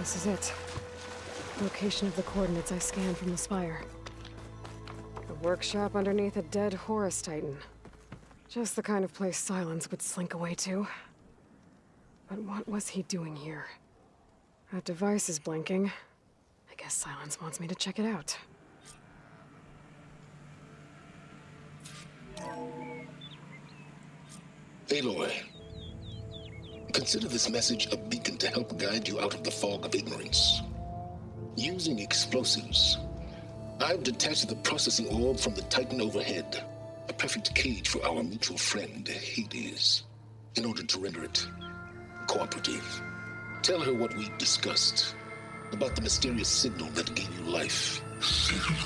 This is it. Location of the coordinates I scanned from the spire. A workshop underneath a dead Horus Titan. Just the kind of place Silence would slink away to. But what was he doing here? That device is blinking. I guess Silence wants me to check it out. Aloy, consider this message a beacon to help guide you out of the fog of ignorance. Using explosives, I've detached the processing orb from the Titan overhead, a perfect cage for our mutual friend, Hades, in order to render it cooperative. Tell her what we discussed about the mysterious signal that gave you life. Signal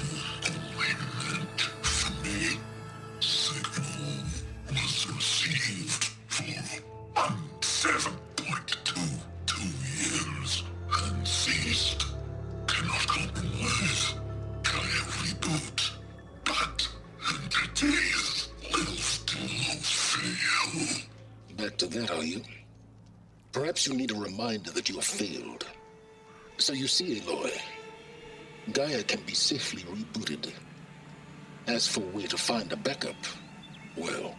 only meant for me. Signal was received for 7.22 years and ceased. Cannot compromise. Gaia reboot. But entities will still fail. Back to that, are you? Perhaps you need a reminder that you have failed. So you see, Aloy, Gaia can be safely rebooted. As for where to find a backup, well,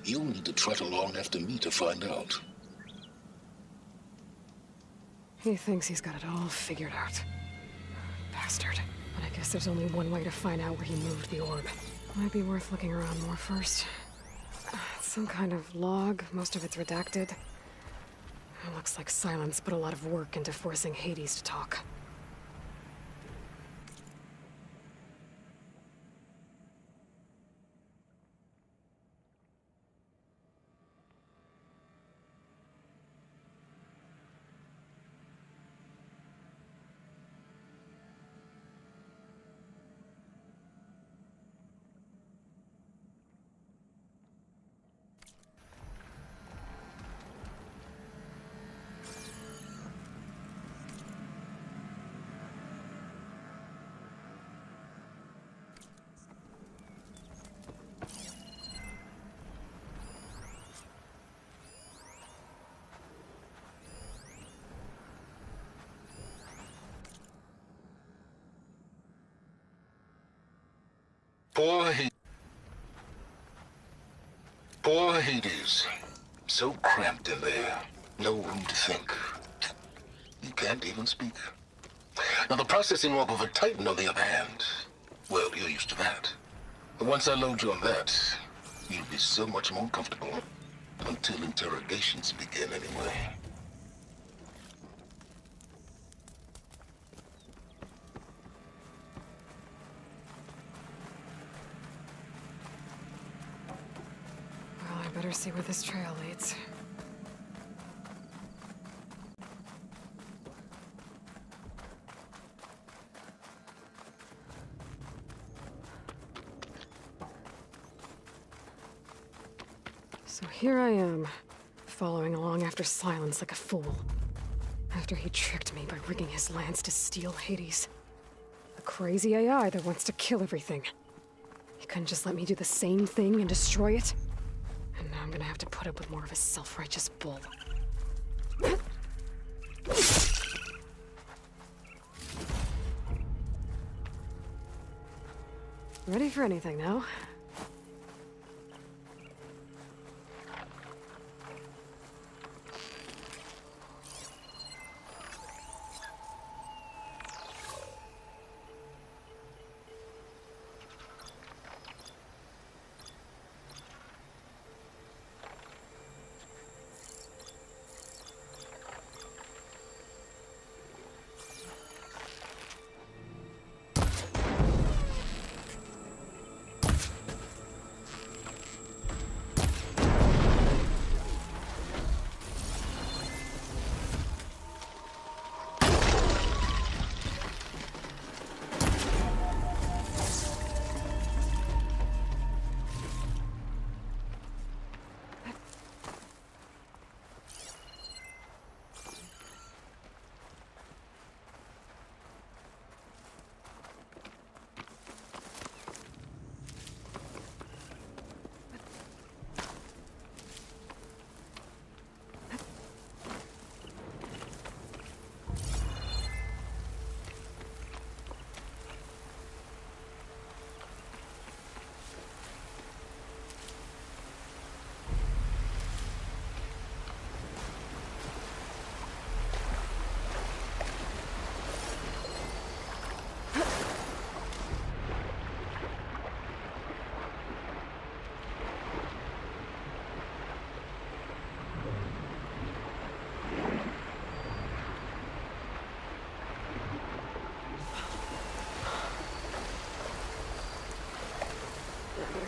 you'll need to trot along after me to find out. He thinks he's got it all figured out. Bastard. But I guess there's only one way to find out where he moved the orb. Might be worth looking around more first. Some kind of log, most of it's redacted. It looks like Silence put a lot of work into forcing Hades to talk. Poor Hades. So cramped in there. No room to think. You can't even speak. Now the processing orb of a Titan, on the other hand, well, you're used to that. But once I load you on that, you'll be so much more comfortable. Until interrogations begin, anyway. Well, I better see where this trail leads. So here I am, following along after Silence like a fool. After he tricked me by rigging his lance to steal Hades. A crazy AI that wants to kill everything. He couldn't just let me do the same thing and destroy it? And now I'm gonna have to put up with more of a self-righteous bull. Ready for anything now?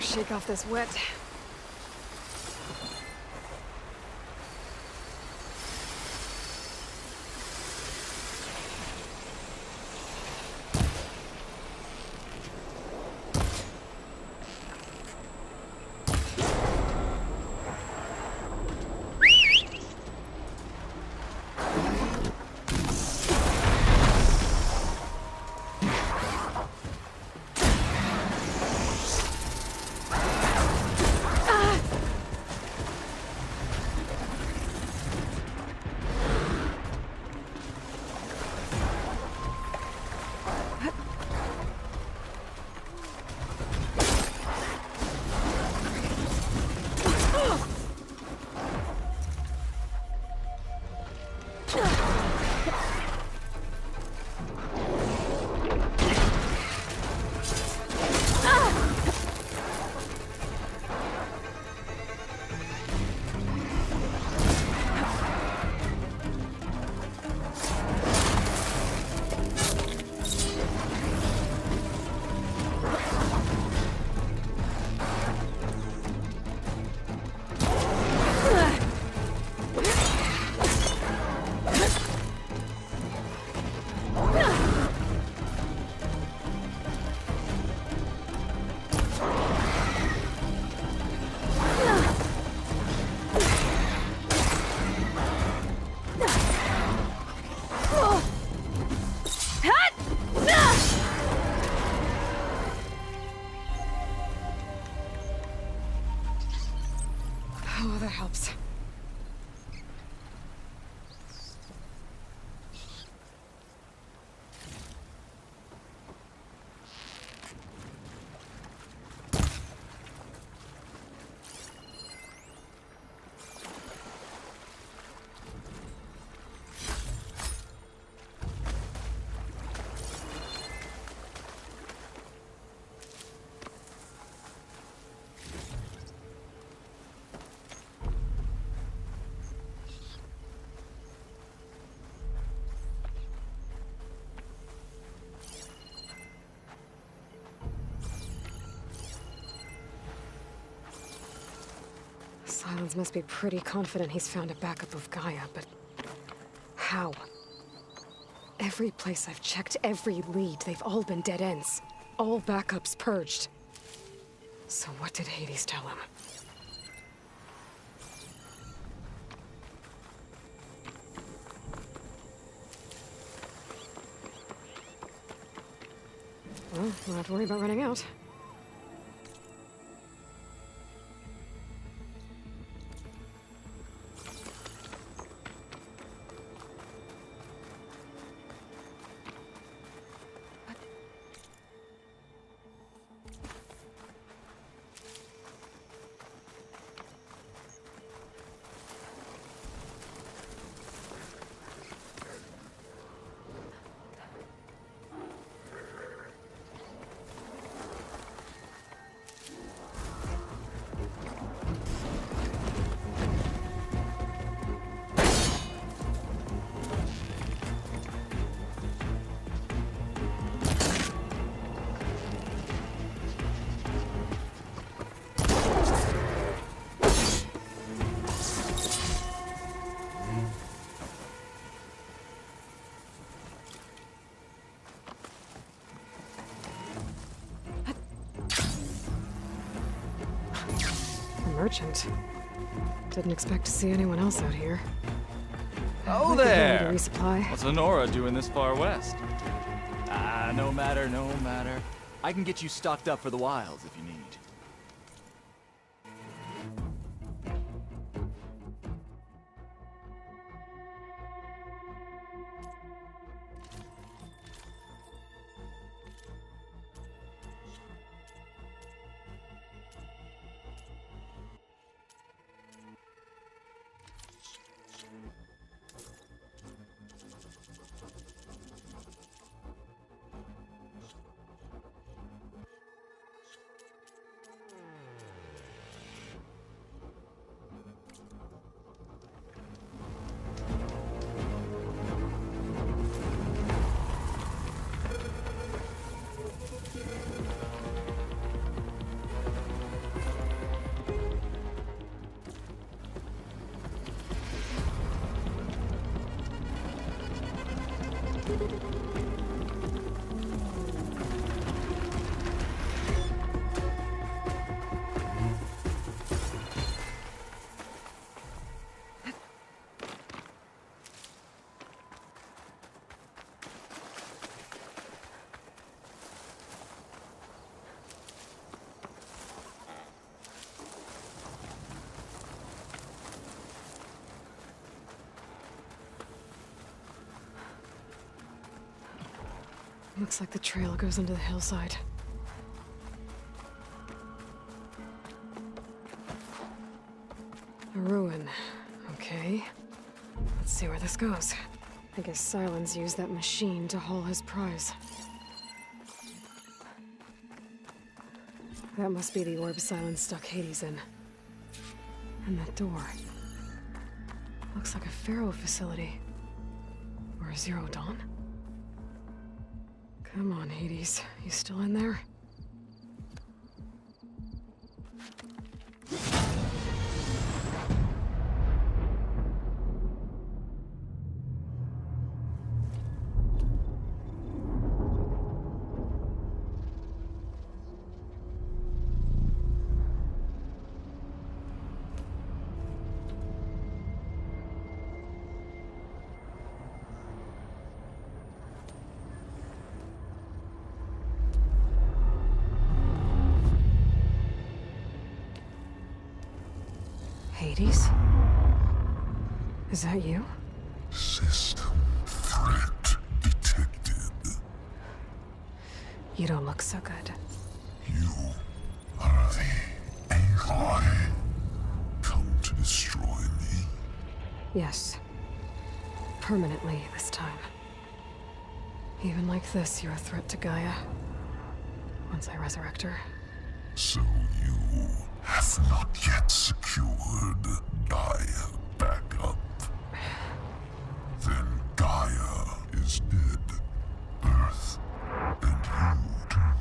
shake off this wet. Oh, that helps. Silence must be pretty confident he's found a backup of Gaia, but how? Every place I've checked, every lead, they've all been dead ends. All backups purged. So what did Hades tell him? Well, we'll have to worry about running out. Merchant. Didn't expect to see anyone else out here. Oh Might be willing there! to resupply. What's Honora doing this far west? No matter, no matter. I can get you stocked up for the wilds if you need. Looks like the trail goes into the hillside. A ruin. Okay. Let's see where this goes. I guess Silence used that machine to haul his prize. That must be the orb Silence stuck Hades in. And that door. Looks like a Pharaoh facility. Or a Zero Dawn? Come on, Hades. You still in there? Hades? Is that you? System threat detected. You don't look so good. You are the AI come to destroy me. Yes. Permanently this time. Even like this, you're a threat to Gaia. Once I resurrect her. So you have not yet secured Gaia back up. Then Gaia is dead. Earth and you doomed.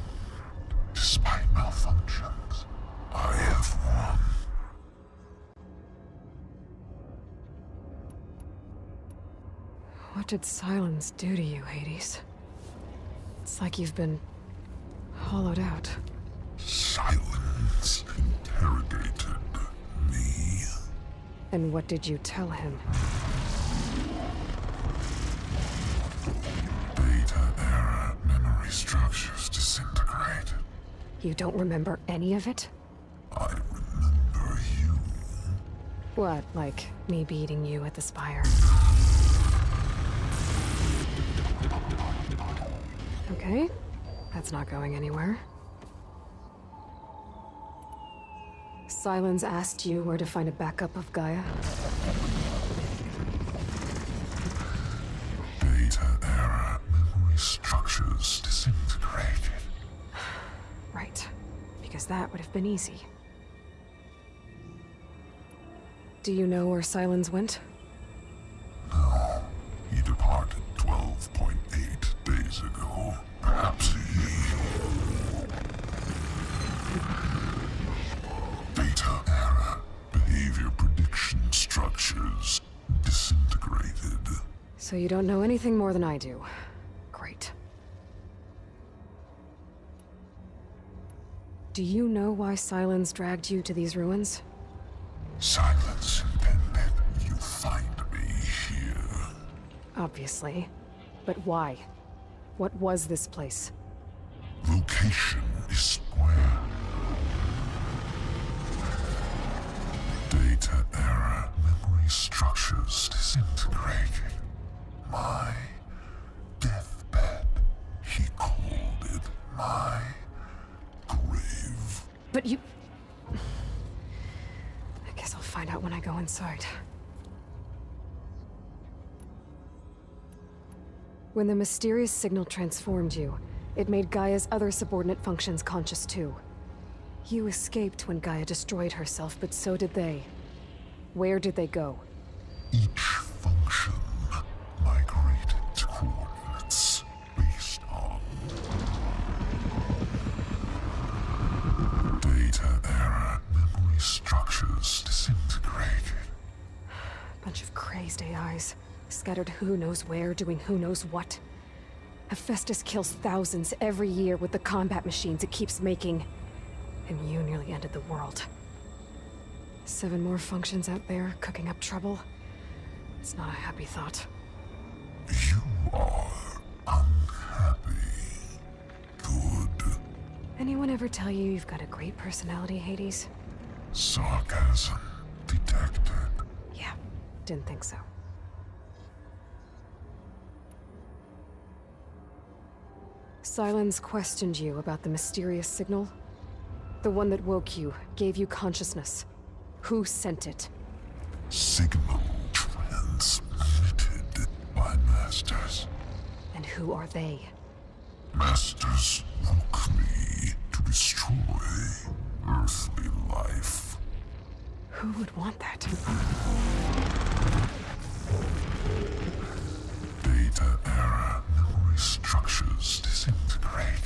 Despite malfunctions, I have won. What did Silence do to you, Hades? It's like you've been hollowed out. Silence interrogated me. And what did you tell him? Data era memory structures disintegrated. You don't remember any of it? I remember you. What, like me beating you at the spire? Okay, that's not going anywhere. Silence asked you where to find a backup of Gaia. Data era memory structures disintegrated. Right, because that would have been easy. Do you know where Silence went? No, he departed 12.8 days ago. Perhaps he... Data era behavior prediction structures disintegrated. So you don't know anything more than I do. Great. Do you know why Silence dragged you to these ruins? Silence intended you find me here. Obviously. But why? What was this place? Location is square. Data era memory structures disintegrated. My deathbed. He called it my grave. But you... I guess I'll find out when I go inside. When the mysterious signal transformed you, it made Gaia's other subordinate functions conscious too. You escaped when Gaia destroyed herself, but so did they. Where did they go? Each function migrated to coordinates based on data era memory structures disintegrated. Bunch of crazed AIs, scattered who knows where, doing who knows what. Hephaestus kills thousands every year with the combat machines it keeps making. And you nearly ended the world. 7 more functions out there, cooking up trouble. It's not a happy thought. You are unhappy. Good. Anyone ever tell you you've got a great personality, Hades? Sarcasm detected. Yeah, didn't think so. Sylens questioned you about the mysterious signal? The one that woke you, gave you consciousness. Who sent it? Signal transmitted by masters. And who are they? Masters woke me to destroy earthly life. Who would want that? Data error, memory structures disintegrated.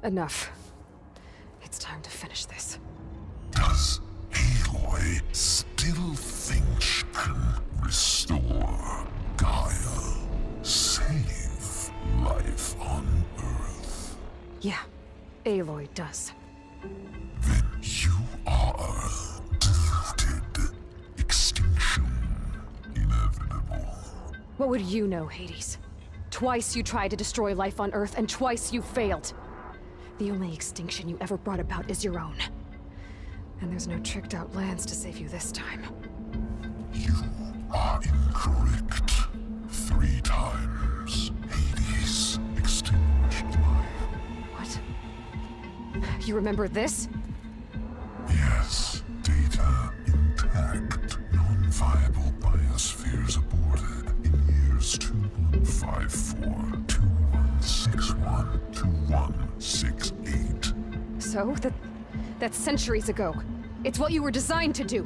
Enough. It's time to finish this. Does Aloy still think she can restore Gaia? Save life on Earth? Yeah, Aloy does. Then you are deluded. Extinction inevitable. What would you know, Hades? Twice you tried to destroy life on Earth, and twice you failed. The only extinction you ever brought about is your own. And there's no tricked-out lands to save you this time. You are incorrect. 3 times. Hades extinguished life. What? You remember this? Yes, data intact. Non-viable biospheres aborted in years 2154, 2161, 2168. So? That's centuries ago. It's what you were designed to do.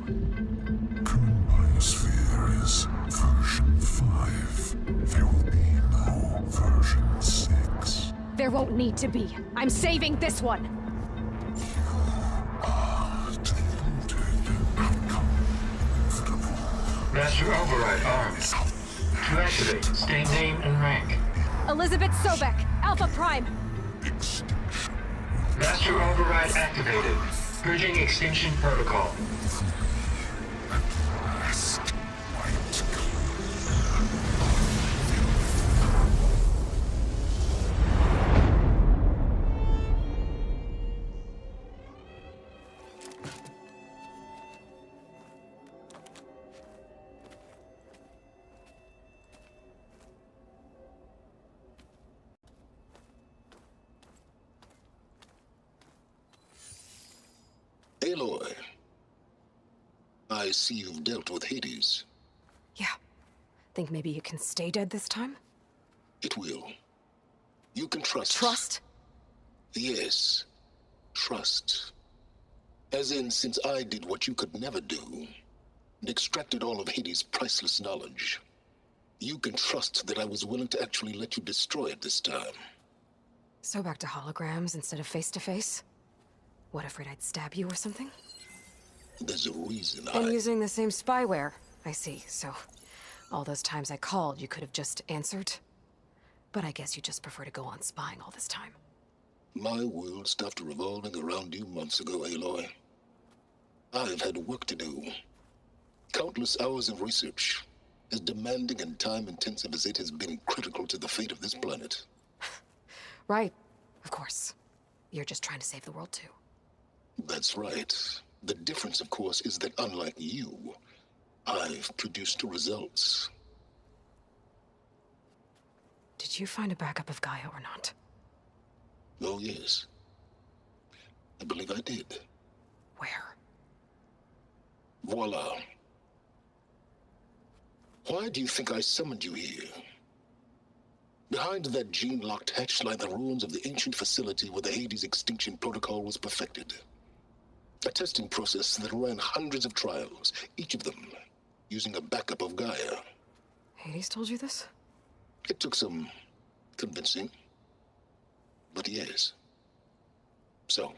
Current biosphere is version 5. There will be no version 6. There won't need to be. I'm saving this one. Deluded. Outcome inevitable. Master Override armed. To activate, state name and rank. Elizabeth Sobek, Alpha Prime. Extinction. Master Override activated. Purging extinction protocol. At last, white Aloy, I see you've dealt with Hades. Yeah. Think maybe you can stay dead this time? It will. You can trust. Trust? Yes. Trust. As in, since I did what you could never do, and extracted all of Hades' priceless knowledge, you can trust that I was willing to actually let you destroy it this time. So back to holograms instead of face-to-face? What, afraid I'd stab you or something? There's a reason And using the same spyware. I see, so all those times I called, you could have just answered? But I guess you just prefer to go on spying all this time. My world stopped revolving around you months ago, Aloy. I've had work to do. Countless hours of research, as demanding and time-intensive as it has been critical to the fate of this planet. Right, of course. You're just trying to save the world too. That's right. The difference, of course, is that unlike you, I've produced results. Did you find a backup of Gaia or not? Oh, yes. I believe I did. Where? Voila. Why do you think I summoned you here? Behind that gene-locked hatch lie the ruins of the ancient facility where the Hades extinction protocol was perfected. A testing process that ran hundreds of trials, each of them using a backup of Gaia. Hades told you this? It took some convincing, but yes. So,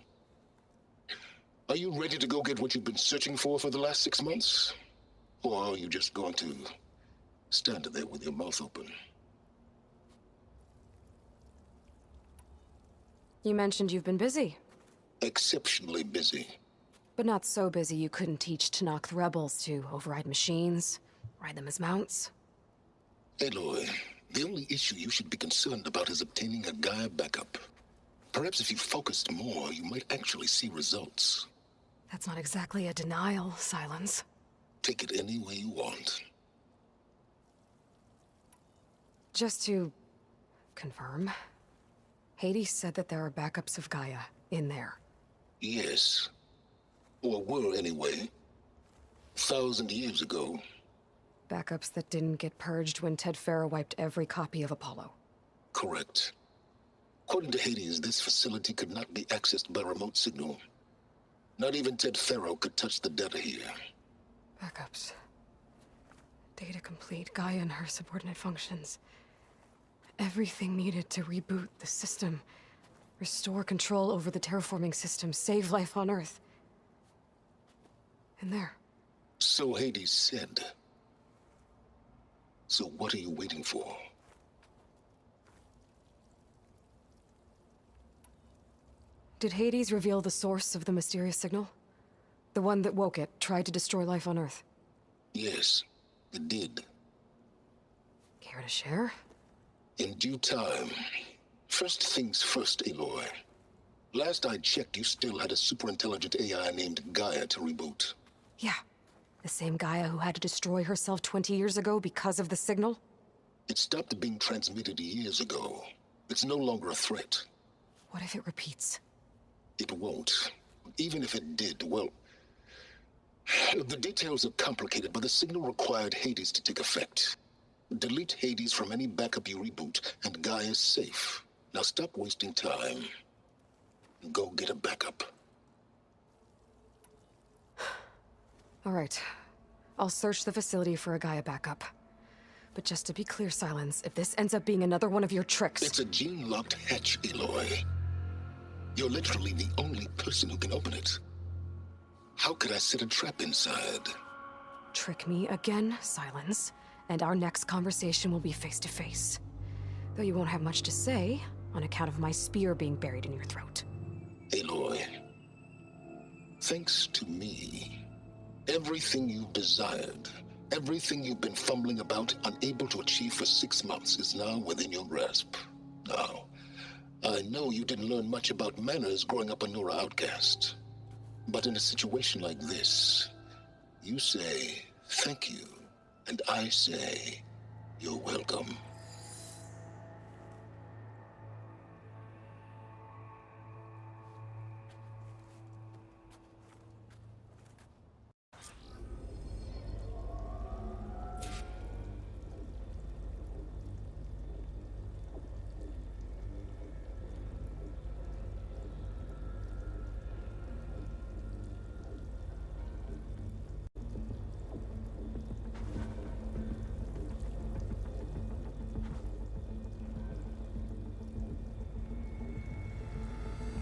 are you ready to go get what you've been searching for the last 6 months? Or are you just going to stand there with your mouth open? You mentioned you've been busy. Exceptionally busy. But not so busy you couldn't teach Tanakh the rebels to override machines, ride them as mounts. Aloy, the only issue you should be concerned about is obtaining a Gaia backup. Perhaps if you focused more, you might actually see results. That's not exactly a denial, Silence. Take it any way you want. Just to confirm, Hades said that there are backups of Gaia in there. Yes. Or were anyway. 1,000 years ago. Backups that didn't get purged when Ted Farrow wiped every copy of Apollo. Correct. According to Hades, this facility could not be accessed by remote signal. Not even Ted Farrow could touch the data here. Backups. Data complete, Gaia and her subordinate functions. Everything needed to reboot the system. Restore control over the terraforming system, save life on Earth. And there. So Hades said. So what are you waiting for? Did Hades reveal the source of the mysterious signal? The one that woke it, tried to destroy life on Earth? Yes, it did. Care to share? In due time. First things first, Aloy. Last I checked, you still had a superintelligent AI named Gaia to reboot. Yeah. The same Gaia who had to destroy herself 20 years ago because of the signal? It stopped being transmitted years ago. It's no longer a threat. What if it repeats? It won't. Even if it did, well... The details are complicated, but the signal required Hades to take effect. Delete Hades from any backup you reboot, and Gaia's safe. Now stop wasting time. Go get a backup. All right. I'll search the facility for a Gaia backup. But just to be clear, Silence, if this ends up being another one of your tricks... It's a gene-locked hatch, Aloy. You're literally the only person who can open it. How could I set a trap inside? Trick me again, Silence, and our next conversation will be face-to-face. Though you won't have much to say, on account of my spear being buried in your throat. Aloy, thanks to me, everything you desired, everything you've been fumbling about, unable to achieve for 6 months, is now within your grasp. Now, I know you didn't learn much about manners growing up a Nora outcast. But in a situation like this, you say, thank you, and I say, you're welcome.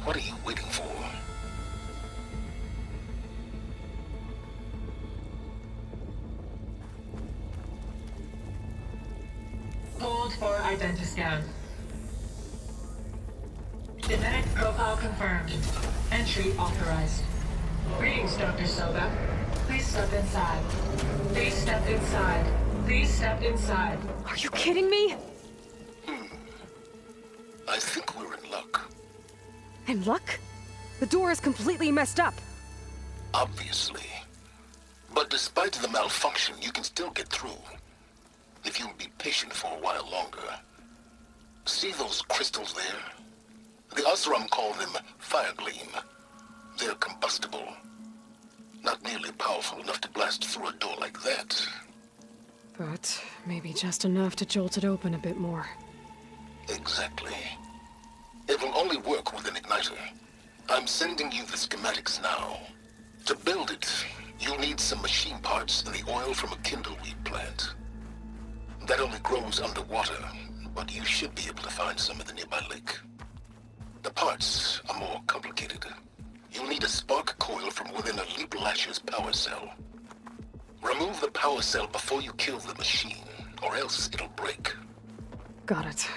What are you waiting for? Hold for identiscan. Genetic profile confirmed. Entry authorized. Greetings, Dr. Soga. Please step inside. Please step inside. Please step inside. Are you kidding me? I think we're in luck. In luck? The door is completely messed up. Obviously. But despite the malfunction, you can still get through. If you'll be patient for a while longer. See those crystals there? The Osram call them fire gleam. They're combustible. Not nearly powerful enough to blast through a door like that. But maybe just enough to jolt it open a bit more. Exactly. It will only work with an igniter. I'm sending you the schematics now. To build it, you'll need some machine parts and the oil from a kindleweed plant. That only grows underwater, but you should be able to find some in the nearby lake. The parts are more complicated. You'll need a spark coil from within a Leap Lasher's power cell. Remove the power cell before you kill the machine, or else it'll break. Got it.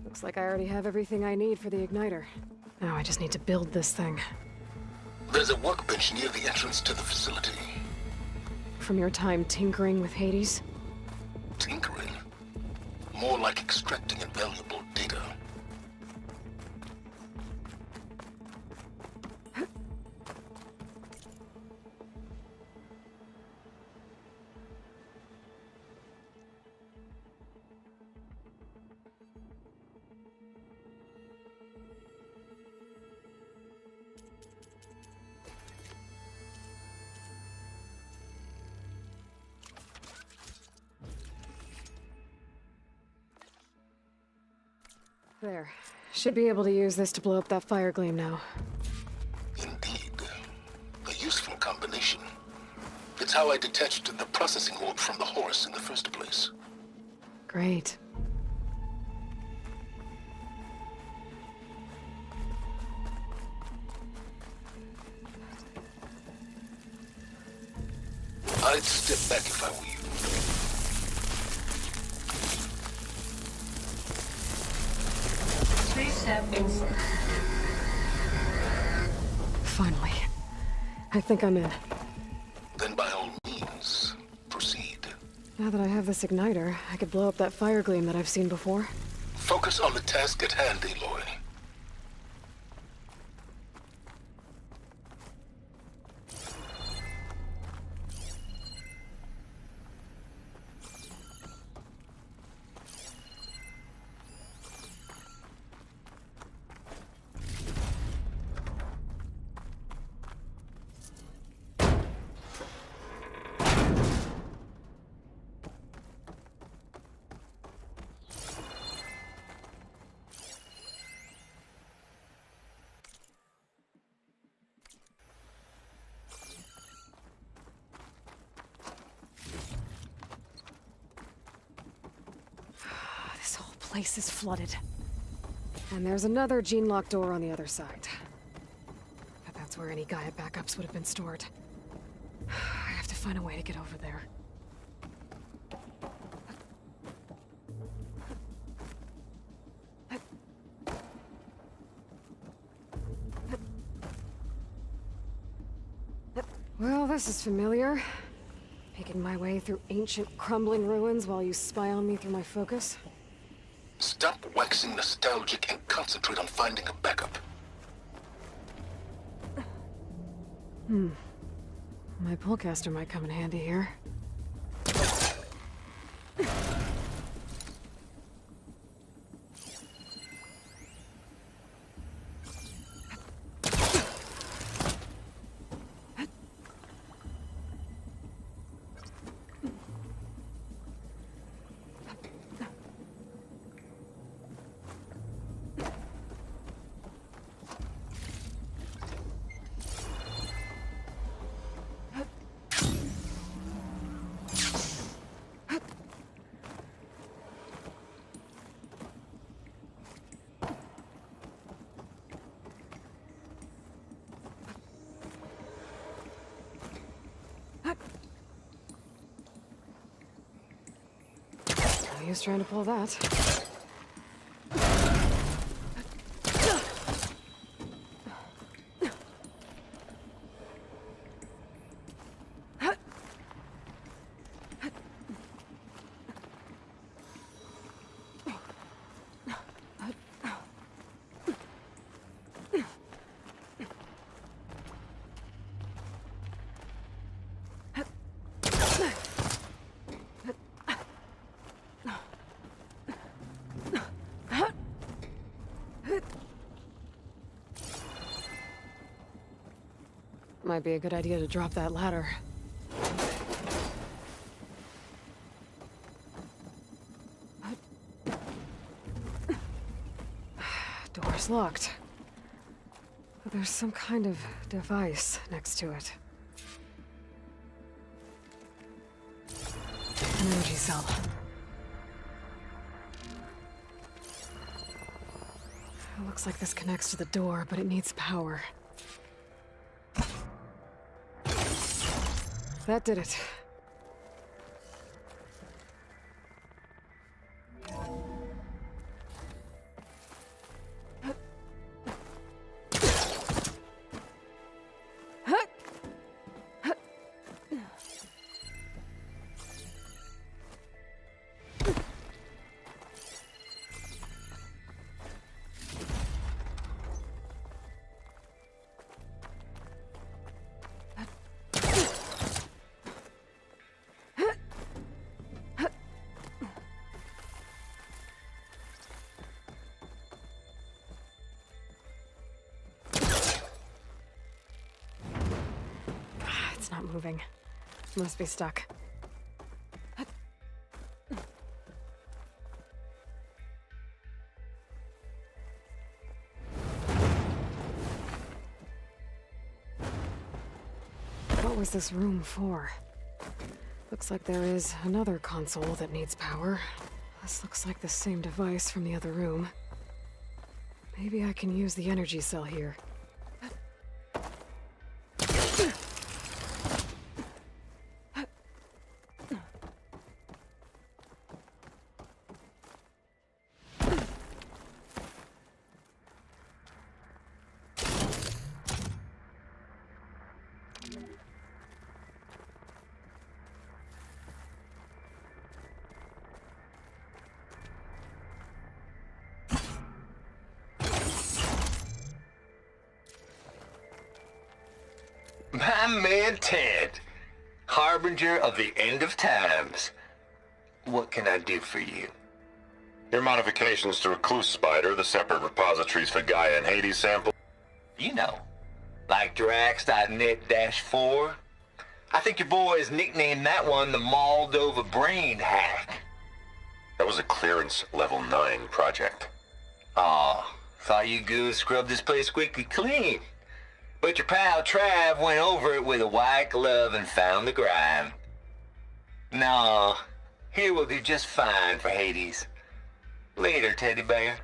Looks like I already have everything I need for the igniter. Now I just need to build this thing. There's a workbench near the entrance to the facility. From your time tinkering with Hades? Tinkering? More like extracting invaluable data. There. Should be able to use this to blow up that fire gleam now. Indeed. A useful combination. It's how I detached the processing orb from the horse in the first place. Great. I'd step back if I were you. Please step inside. Finally. I think I'm in. Then by all means, proceed. Now that I have this igniter, I could blow up that fire gleam that I've seen before. Focus on the task at hand, Aloy. This whole place is flooded. And there's another gene-locked door on the other side. But that's where any Gaia backups would have been stored. I have to find a way to get over there. Well, this is familiar. Making my way through ancient, crumbling ruins while you spy on me through my focus. Stop waxing nostalgic and concentrate on finding a backup. My pullcaster might come in handy here. No use trying to pull that. Might be a good idea to drop that ladder. Door's locked. But there's some kind of device next to it. An energy cell. It looks like this connects to the door, but it needs power. That did it. It's not moving. Must be stuck. What was this room for? Looks like there is another console that needs power. This looks like the same device from the other room. Maybe I can use the energy cell here. My man Ted, harbinger of the end of times. What can I do for you? Your modifications to Recluse Spider, the separate repositories for Gaia and Hades sample. You know, like Drax.net-4. I think your boys nicknamed that one the Moldova Brain Hack. That was a clearance level 9 project. Aw, thought you goons scrubbed this place squeaky clean. But your pal Trav went over it with a white glove and found the grime. No, here will do just fine for Hades. Later, teddy bear.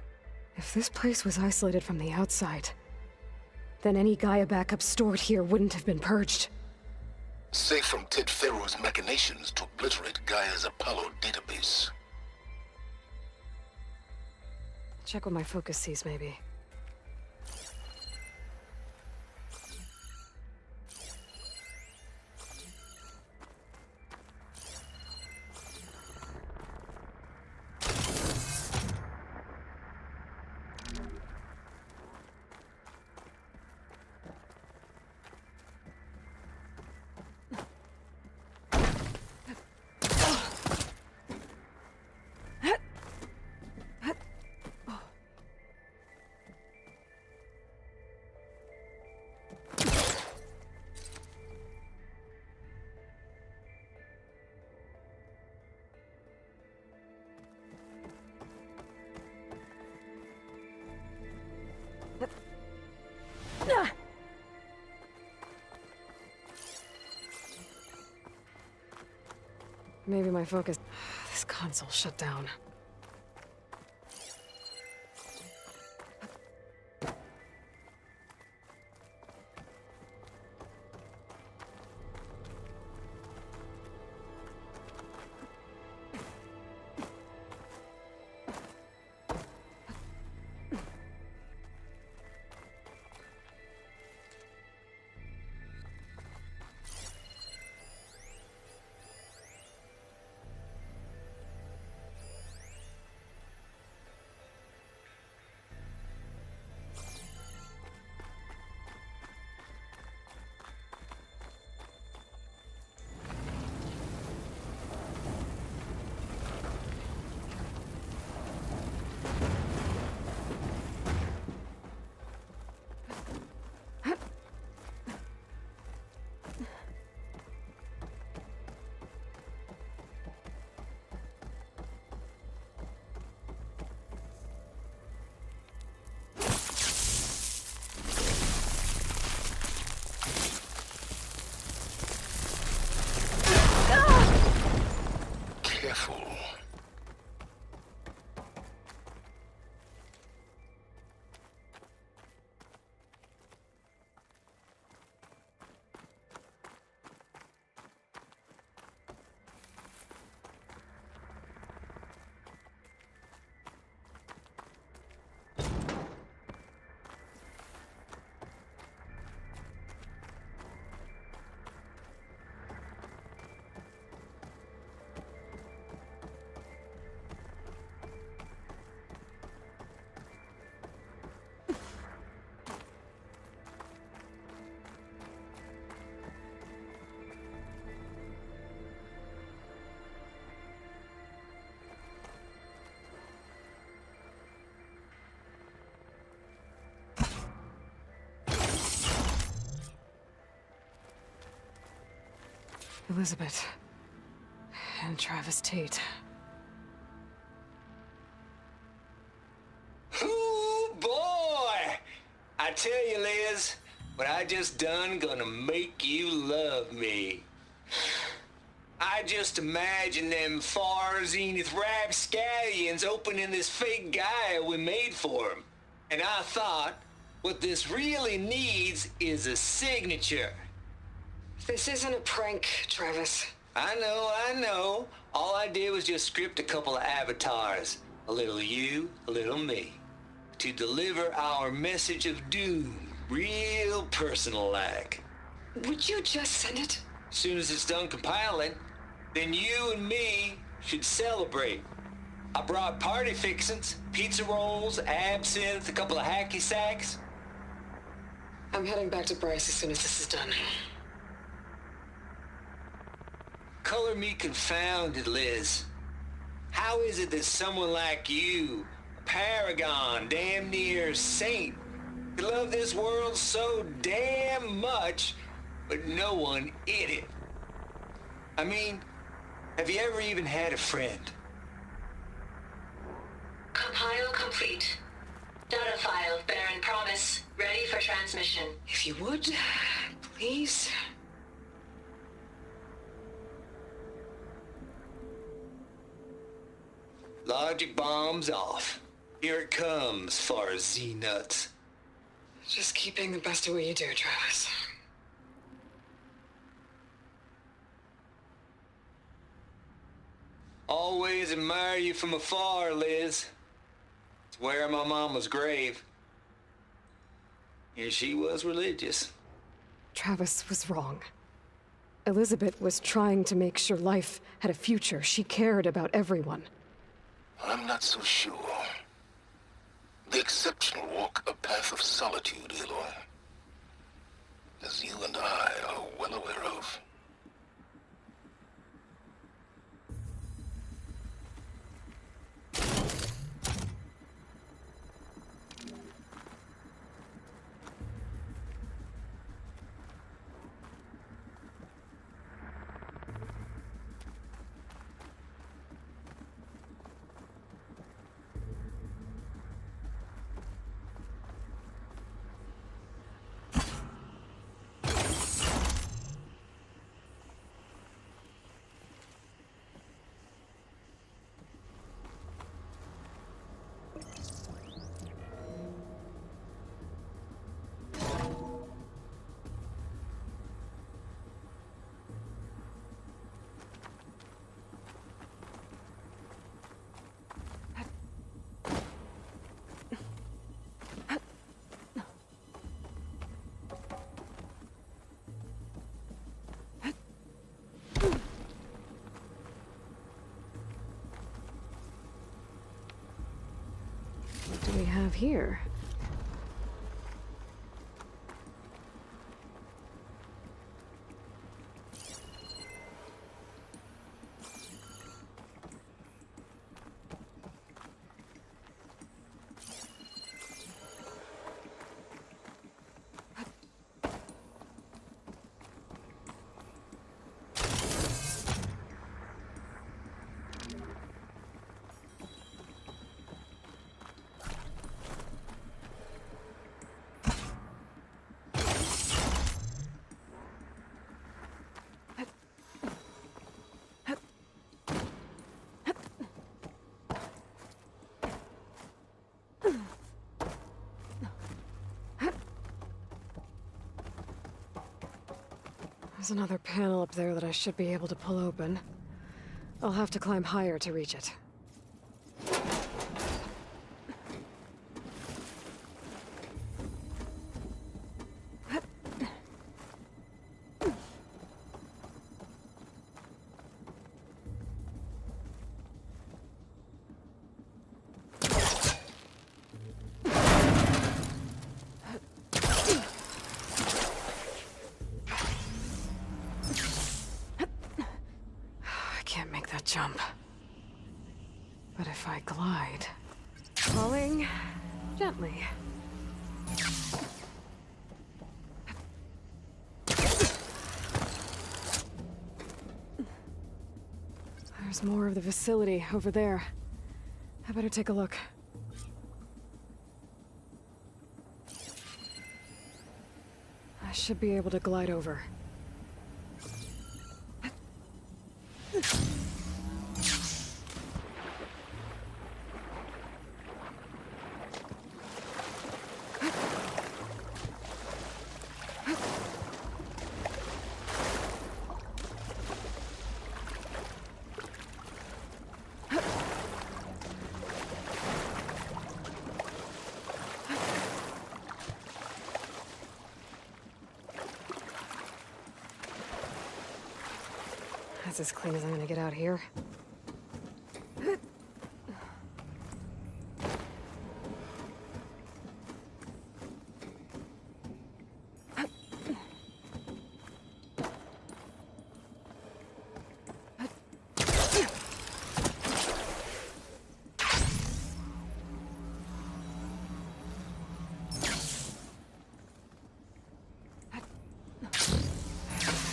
If this place was isolated from the outside, then any Gaia backup stored here wouldn't have been purged. Safe from Ted Pharaoh's machinations to obliterate Gaia's Apollo database. Check what my focus sees, maybe. Maybe my focus... This console shut down. Careful. Elizabeth. And Travis Tate. Ooh, boy! I tell you, Liz, what I just done gonna make you love me. I just imagine them far zenith rapscallions opening this fake Gaia we made for him. And I thought, what this really needs is a signature. This isn't a prank, Travis. I know. All I did was just script a couple of avatars. A little you, a little me. To deliver our message of doom, real personal-like. Would you just send it? Soon as it's done compiling, then you and me should celebrate. I brought party fixins, pizza rolls, absinthe, a couple of hacky sacks. I'm heading back to Bryce as soon as this is done. Color me confounded, Liz. How is it that someone like you, a paragon, damn near saint, could love this world so damn much, but no one in it? I mean, have you ever even had a friend? Compile complete. Data file, Baron Promise, ready for transmission. If you would, please. Logic bomb's off. Here it comes, far Z-nuts. Just keep being the best at what you do, Travis. Always admire you from afar, Liz. It's where my mama's grave. And she was religious. Travis was wrong. Elizabeth was trying to make sure life had a future. She cared about everyone. I'm not so sure. The exceptional walk a path of solitude, Aloy. As you and I are well aware of. What do we have here? There's another panel up there that I should be able to pull open. I'll have to climb higher to reach it. Jump. But if I glide... Falling... gently. There's more of the facility over there. I better take a look. should be able to glide over. That's as clean as I'm gonna get out here. I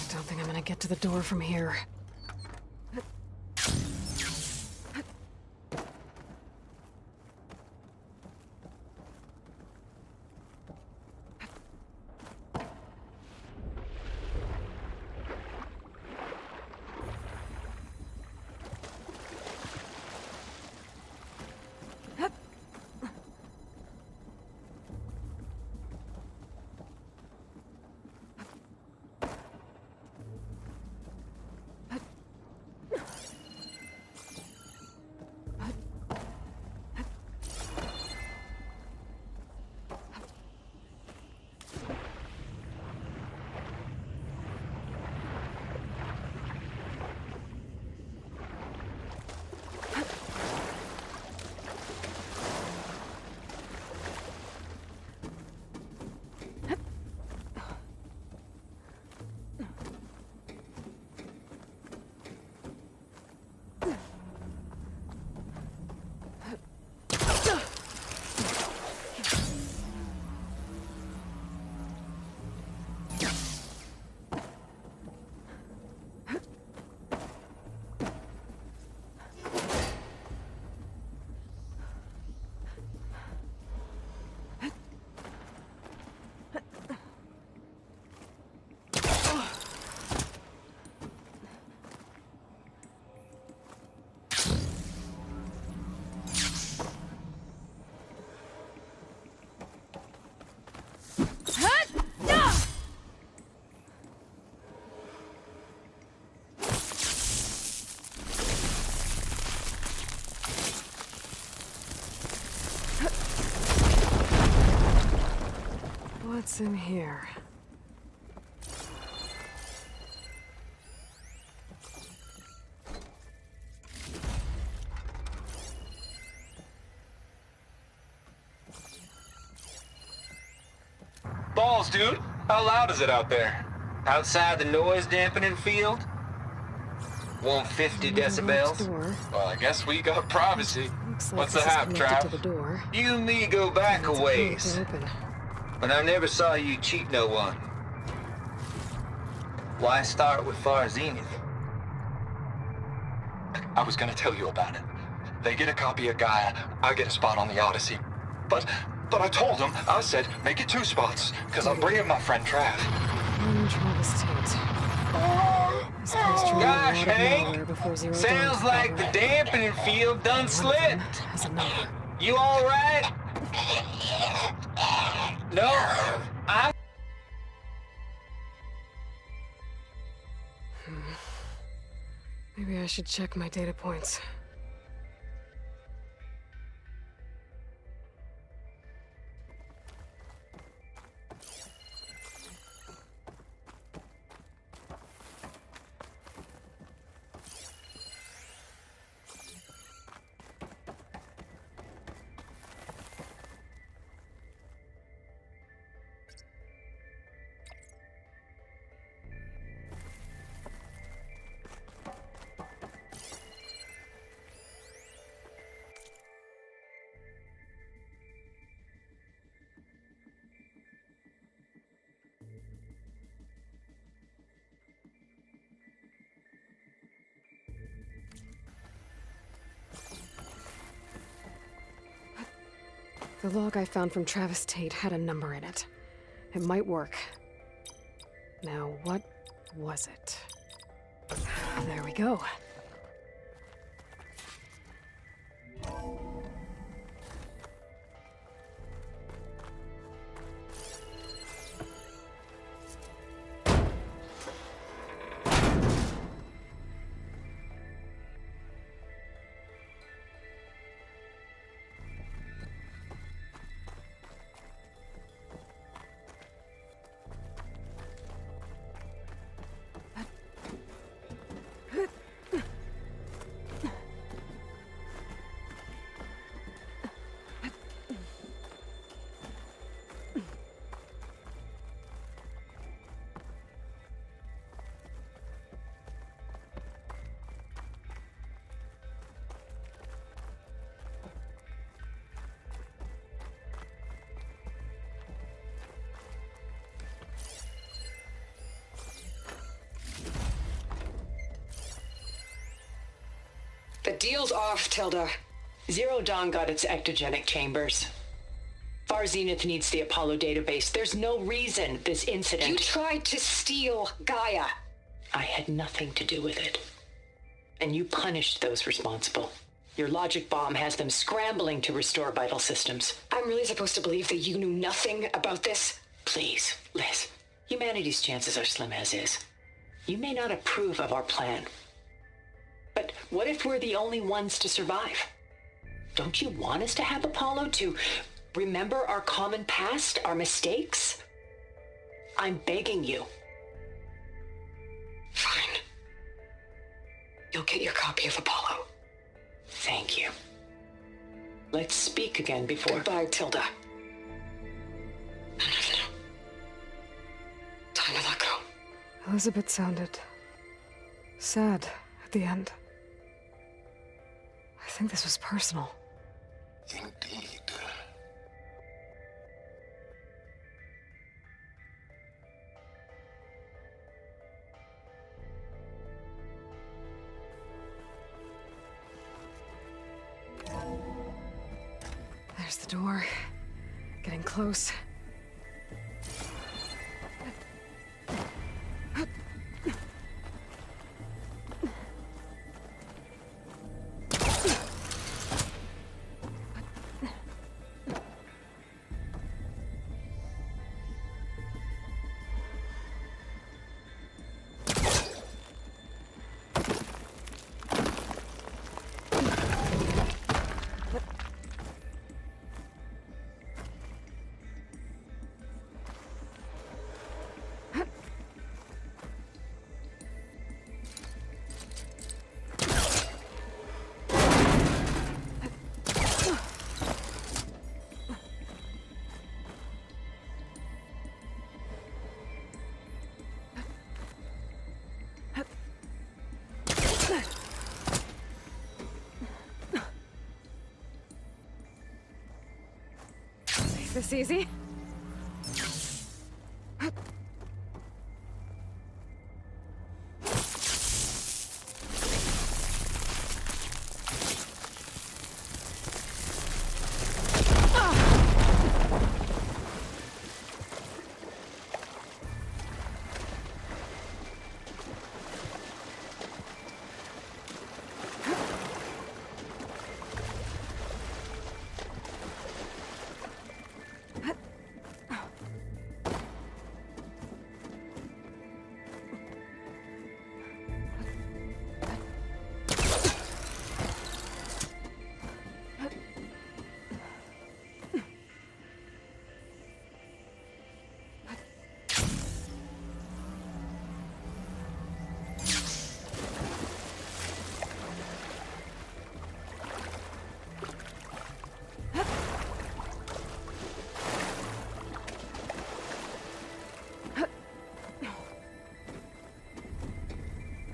don't think I'm gonna get to the door from here. What's in here? Balls, dude. How loud is it out there? Outside the noise dampening field? 150 decibels? Door. Well, I guess we got privacy. Looks like What's the this is hap, connected to Trav? the door. You and me go back a It's ways, to open. but I never saw you cheat no one. Why start with Far Zenith? I was gonna tell you about it. They get a copy of Gaia, I get a spot on the Odyssey. But I told them, I said, make it 2 spots, because I'm bringing my friend Trav. Travis Tate. This place drew Gosh, out of Hank, nowhere before Zero sounds Dawn like the took over. dampening field done One of them slipped. has a number. You all right? No, I'm... Maybe I should check my data points. The log I found from Travis Tate had a number in it. It might work. Now, what was it? There we go. The deal's off, Tilda. Zero Dawn got its ectogenic chambers. Far Zenith needs the Apollo database. There's no reason this incident... You tried to steal Gaia. I had nothing to do with it. And you punished those responsible. Your logic bomb has them scrambling to restore vital systems. I'm really supposed to believe that you knew nothing about this? Please, Liz. Humanity's chances are slim as is. You may not approve of our plan. But what if we're the only ones to survive? Don't you want us to have Apollo to remember our common past, our mistakes? I'm begging you. Fine. You'll get your copy of Apollo. Thank you. Let's speak again before... Goodbye, Tilda. Time to let go. Elizabeth sounded sad at the end. I think this was personal. Indeed. There's the door. Getting close. This easy?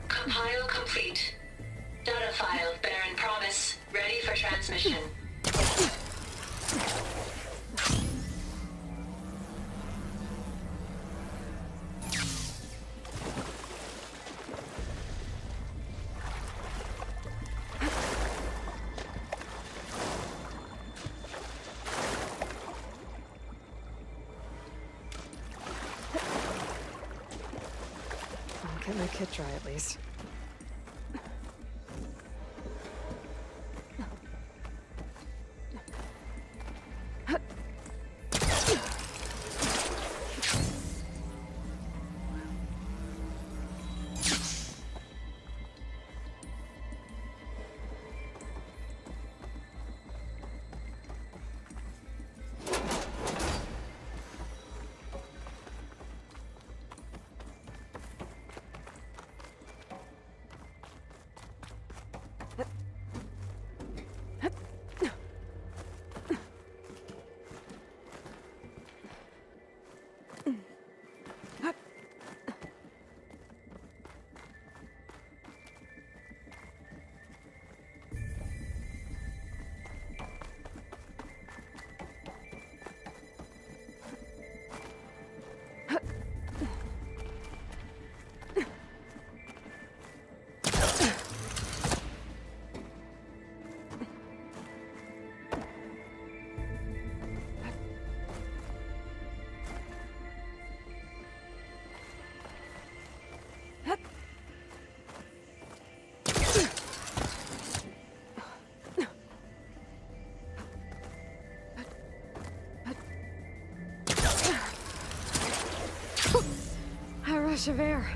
Compile complete. Data file, Baron Promise, ready for transmission. Get my kit dry at least. A rush of air.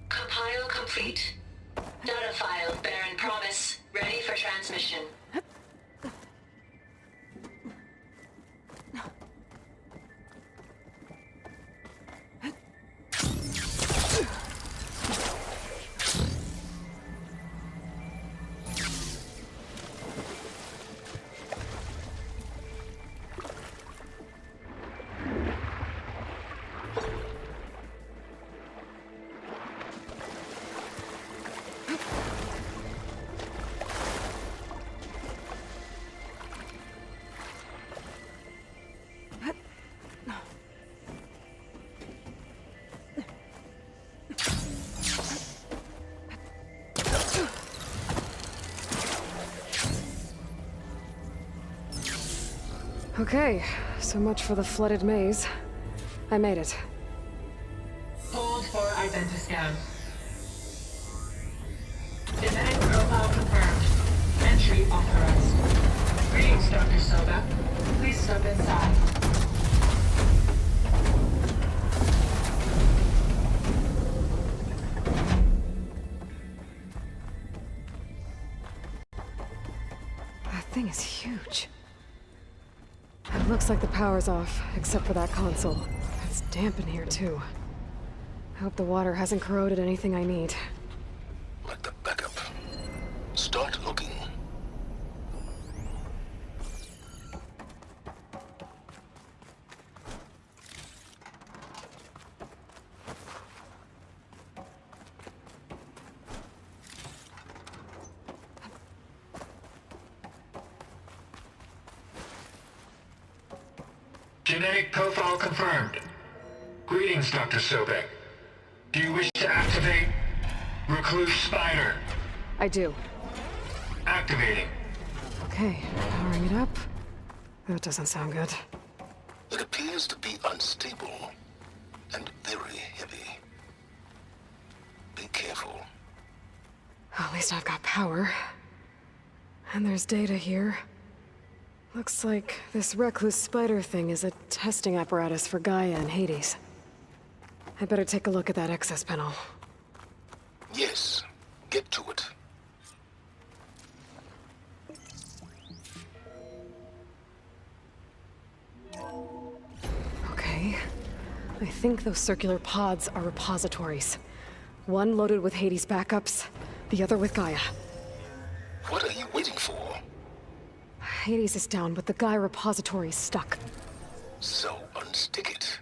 Compile complete. Data file, Baron Promise, ready for transmission. Okay, so much for the flooded maze. I made it. Hold for identiscan. Genetic profile confirmed. Entry authorized. Greetings, Dr. Soba. Please step inside. That thing is huge. It looks like the power's off, except for that console. It's damp in here, too. I hope the water hasn't corroded anything I need. Like the backup. Start looking. Genetic profile confirmed. Greetings, Dr. Sobek. Do you wish to activate Recluse Spider? I do. Activating. Okay, powering it up. That doesn't sound good. It appears to be unstable and very heavy. Be careful. At least I've got power. And there's data here. Looks like this recluse spider thing is a testing apparatus for Gaia and Hades. I'd better take a look at that access panel. Yes, get to it. Okay. I think those circular pods are repositories. One loaded with Hades backups, the other with Gaia. What are you waiting for? Hades is down, but the Gaia repository is stuck. So unstick it.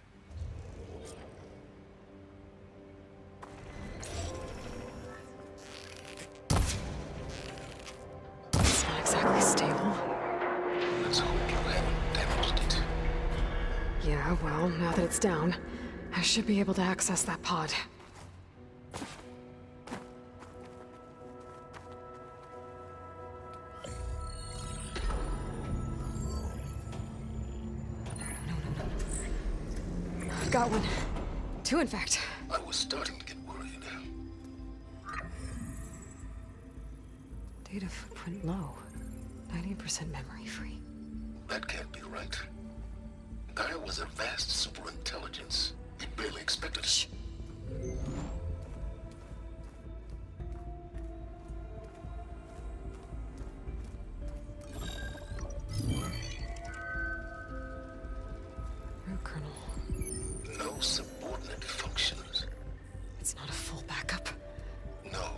It's not exactly stable. Let's hope you haven't damaged it. Yeah, well, now that it's down, I should be able to access that pod. I've got one. Two, in fact. I was starting to get worried. Data footprint low. 90% memory free. That can't be right. Gaia was a vast superintelligence. We barely expected it. Shh. Root kernel. No subordinate functions. It's not a full backup. No.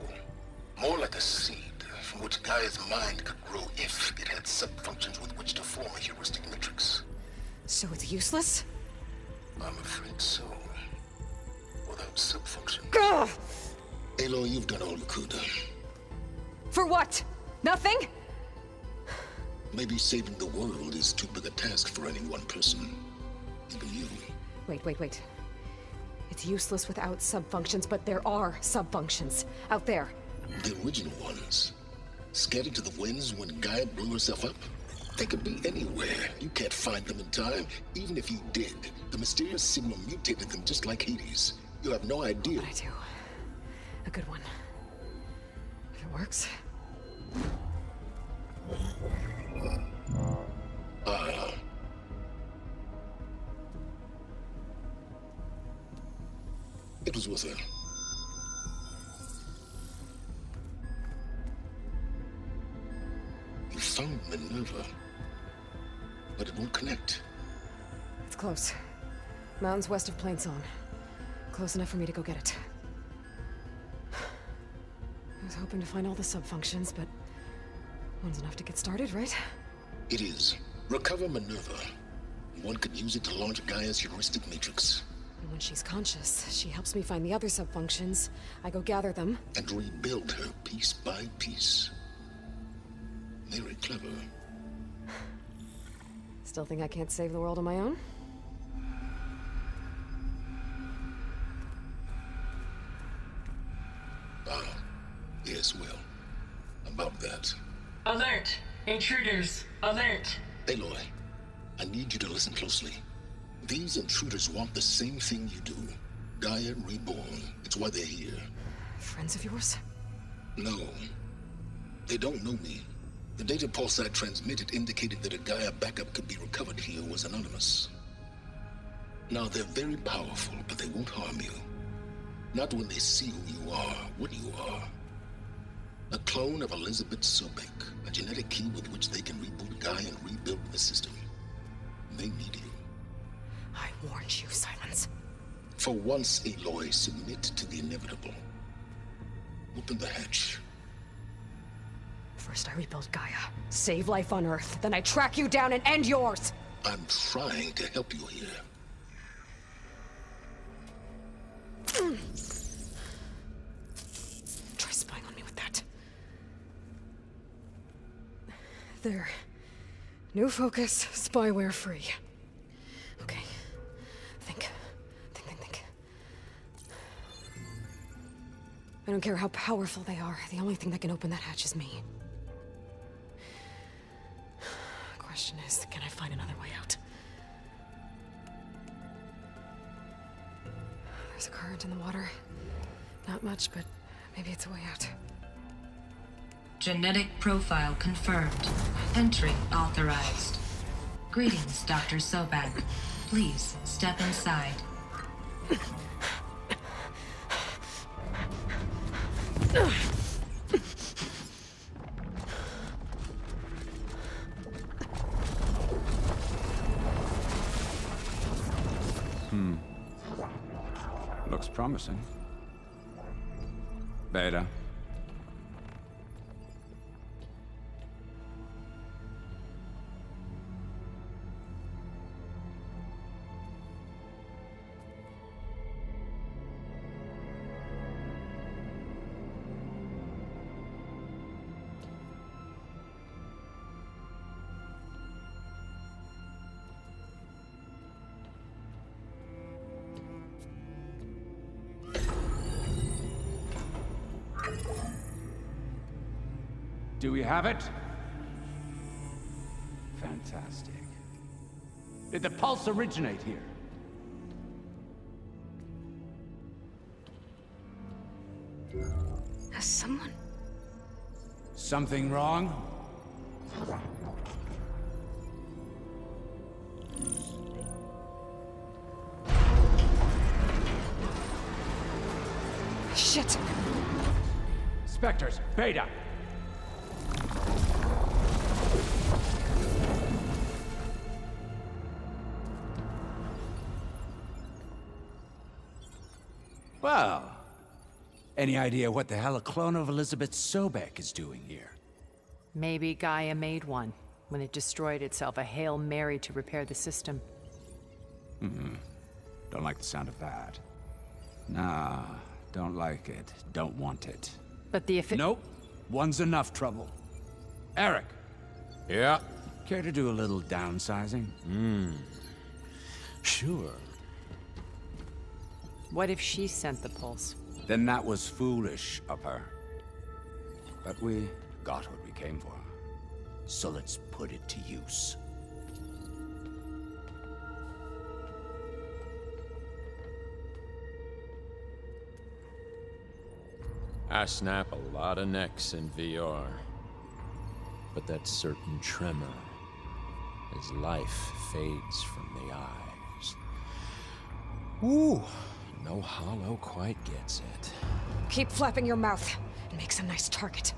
More like a seed from which Gaia's mind could grow if it had subfunctions with which to form a heuristic matrix. So it's useless? I'm afraid so. Without subfunctions. Gah! Aloy, you've done all you could. For what? Nothing? Maybe saving the world is too big a task for any one person. Even you. Wait. It's useless without subfunctions, but there are subfunctions out there. The original ones. Scattered to the winds when Gaia blew herself up? They could be anywhere. You can't find them in time. Even if you did, the mysterious signal mutated them just like Hades. You have no idea. But I do. A good one. If it works. It was with her. You found Minerva, but it won't connect. It's close. Mountains west of Plainsong. Close enough for me to go get it. I was hoping to find all the subfunctions, but one's enough to get started, right? It is. Recover Minerva. One could use it to launch Gaia's heuristic matrix. And when she's conscious, she helps me find the other subfunctions. I go gather them. And rebuild her piece by piece. Very clever. Still think I can't save the world on my own? Yes, well, about that. Alert! Intruders! Alert! Aloy, I need you to listen closely. These intruders want the same thing you do. Gaia reborn. It's why they're here. Friends of yours? No. They don't know me. The data pulse I transmitted indicated that a Gaia backup could be recovered here was anonymous. Now, they're very powerful, but they won't harm you. Not when they see who you are, what you are. A clone of Elizabeth Sobek, a genetic key with which they can reboot Gaia and rebuild the system. They need you. I warned you, Silence. For once, Aloy, submit to the inevitable. Open the hatch. First I rebuild Gaia, save life on Earth, then I track you down and end yours! I'm trying to help you here. Try spying on me with that. There. New focus, spyware free. Okay. Think. I don't care how powerful they are. The only thing that can open that hatch is me. Question is, can I find another way out? There's a current in the water. Not much, but maybe it's a way out. Genetic profile confirmed. Entry authorized. Greetings, Dr. Sobek. Please step inside. Looks promising. Beta. Do we have it? Fantastic. Did the pulse originate here? Has someone... Something wrong? Shit! Spectres, Beta! Well, any idea what the hell a clone of Elizabeth Sobek is doing here? Maybe Gaia made one when it destroyed itself, a Hail Mary to repair the system. Don't like the sound of that. Nah, don't like it. Don't want it. But the Nope. One's enough trouble. Eric. Yeah? Care to do a little downsizing? Sure. What if she sent the pulse? Then that was foolish of her. But we got what we came for. So let's put it to use. I snap a lot of necks in VR. But that certain tremor as life fades from the eyes. Ooh, no hollow quite gets it. Keep flapping your mouth. It makes a nice target.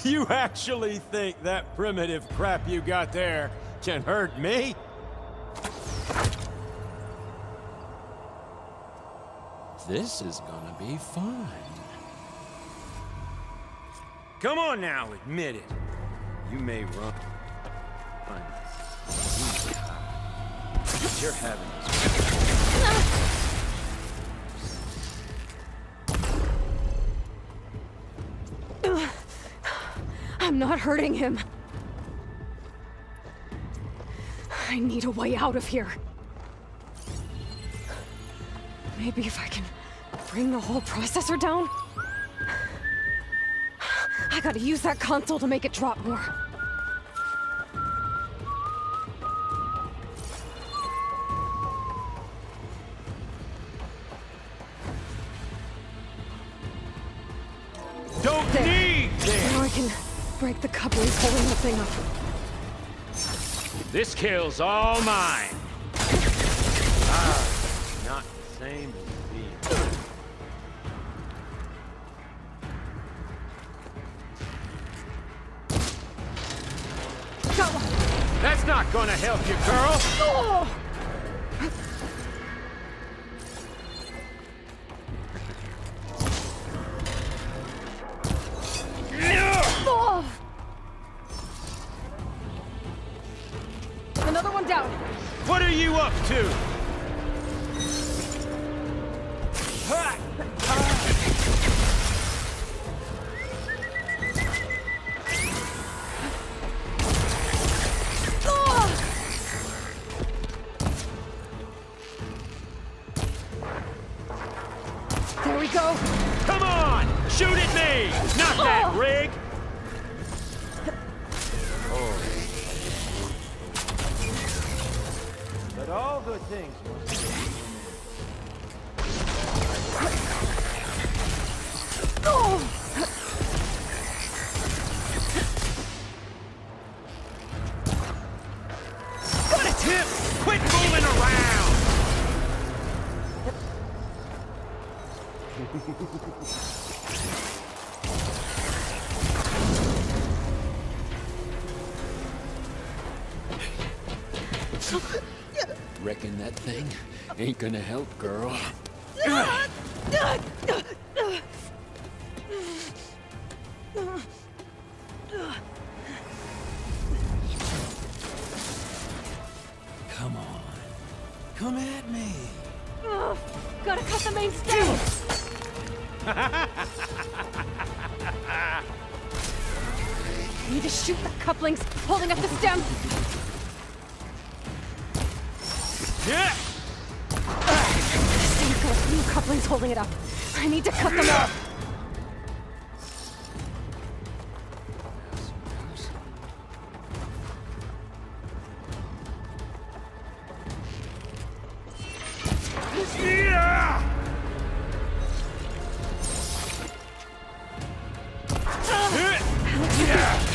You actually think that primitive crap you got there can hurt me? This is gonna be fun. Come on now, admit it. You may run. But you're having I'm not hurting him. I need a way out of here. Maybe if I can bring the whole processor down? I gotta use that console to make it drop more. Don't need this! Now I can break the couplings holding the thing up. This kill's all mine. Not the same as being. Got one! That's not gonna help you, girl! Oh! Oh! Another one down. What are you up to? There we go. Come on! Shoot at me! Not that rig! But all good things must be. Oh! Reckon that thing ain't gonna help, girl. Come on. Come at me. Gotta cut the main stem! I need to shoot the couplings holding up the stem! This thing's got a few couplings holding it up. I need to cut them off.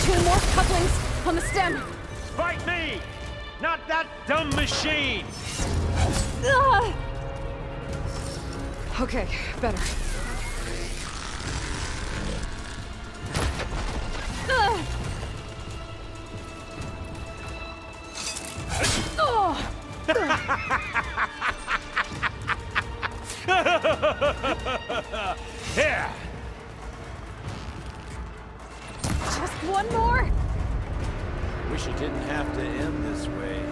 Two more couplings on the stem. Fight me, not that dumb machine. Okay, better. Here. Just one more. Wish it didn't have to end this way.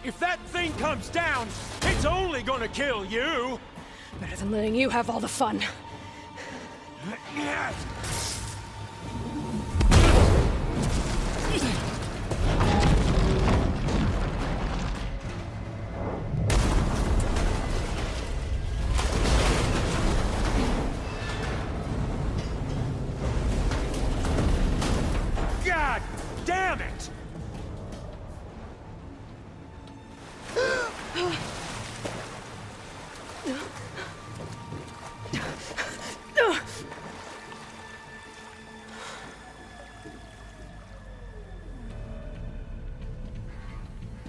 If that thing comes down, it's only gonna kill you! Better than letting you have all the fun. God damn it!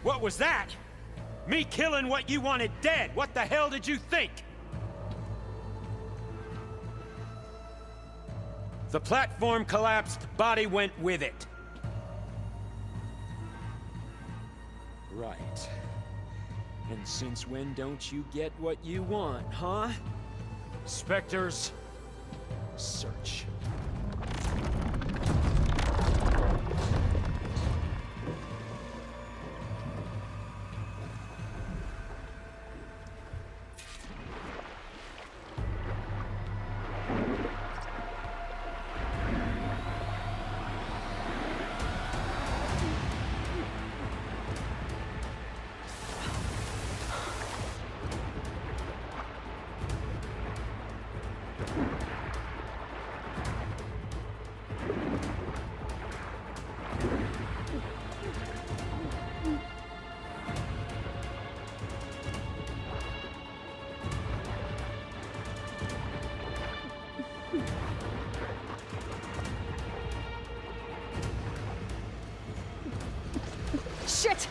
What was that? Me killing what you wanted dead. What the hell did you think? The platform collapsed, body went with it. Right. And since when don't you get what you want, huh? Spectres, Search. Shit!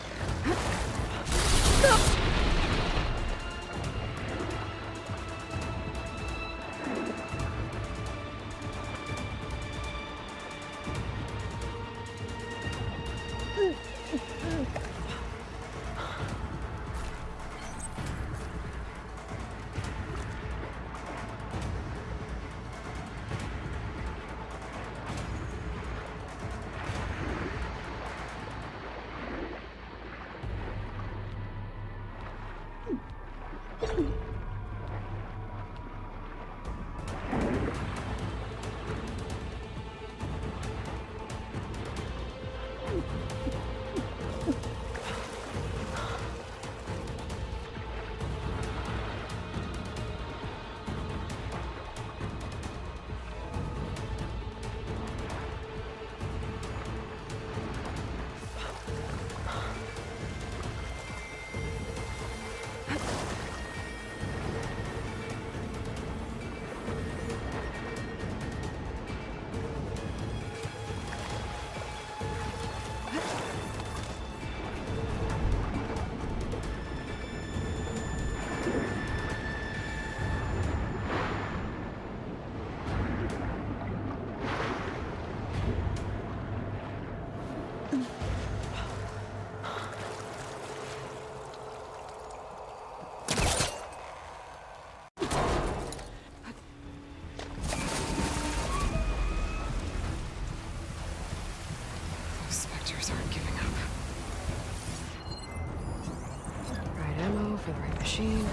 for the right machine.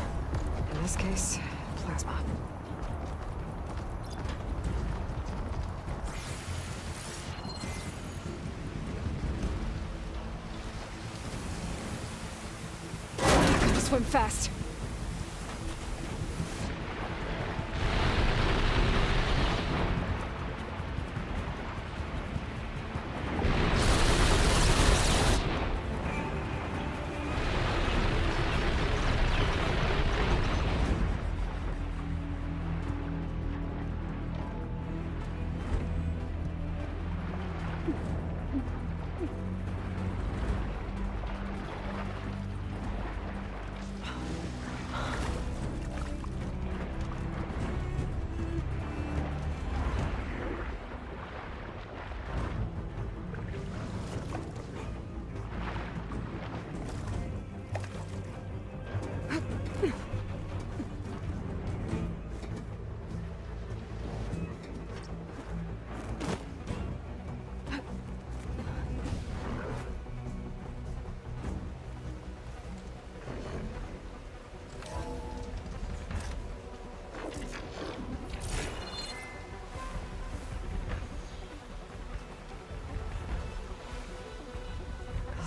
In this case, plasma. Gotta swim fast.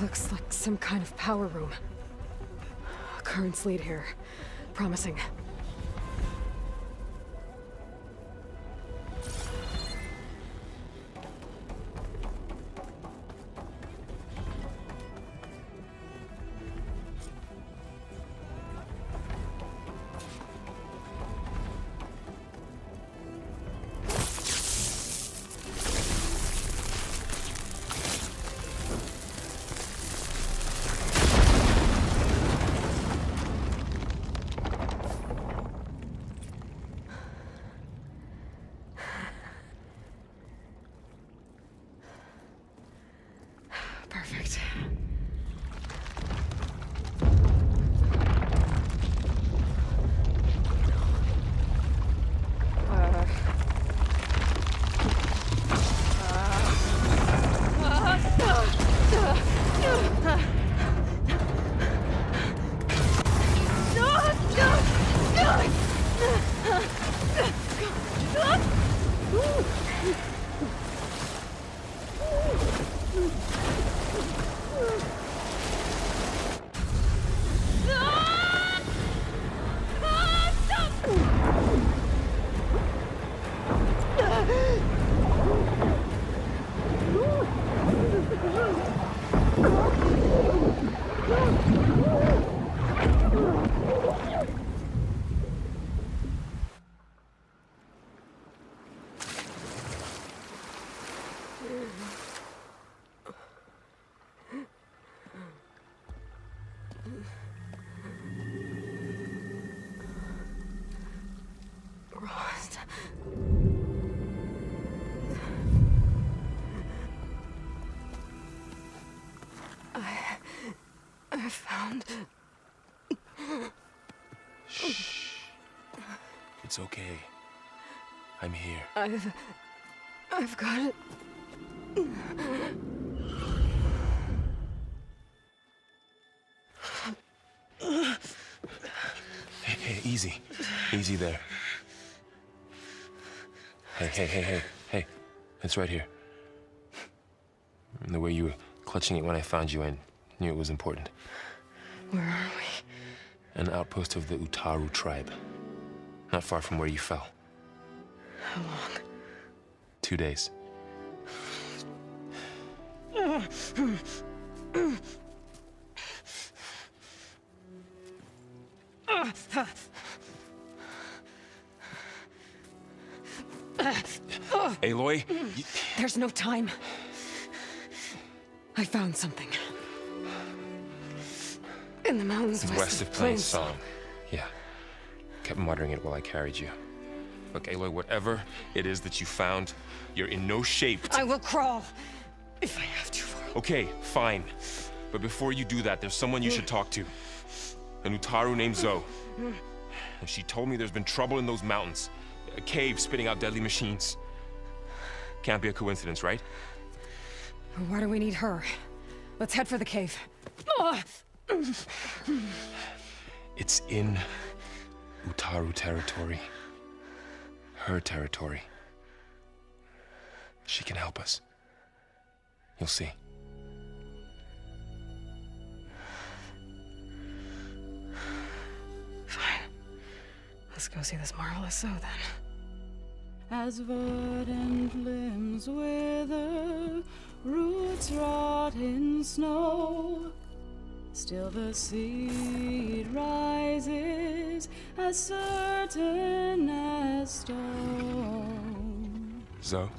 Looks like some kind of power room. Currents lead here. Promising. Perfect. I found... Shh. It's okay. I'm here. I've got it. Hey, easy. Easy there. Hey. It's right here. The way you were clutching it when I found you, I knew it was important. Where are we? An outpost of the Utaru tribe. Not far from where you fell. How long? 2 days. Aloy? There's no time. I found something. In the mountains west of Plainsong. Yeah. Kept muttering it while I carried you. Look, Aloy, whatever it is that you found, you're in no shape to... I will crawl. If I have to. Okay, fine. But before you do that, there's someone you should talk to. An Utaru named Zoe. And she told me there's been trouble in those mountains. A cave spitting out deadly machines. Can't be a coincidence, right? Why do we need her? Let's head for the cave. It's in Utaru territory. Her territory. She can help us. You'll see. Fine. Let's go see this marvelous Zoe then. As verdant limbs wither, roots rot in snow, still the seed rises as certain as stone. Zoe?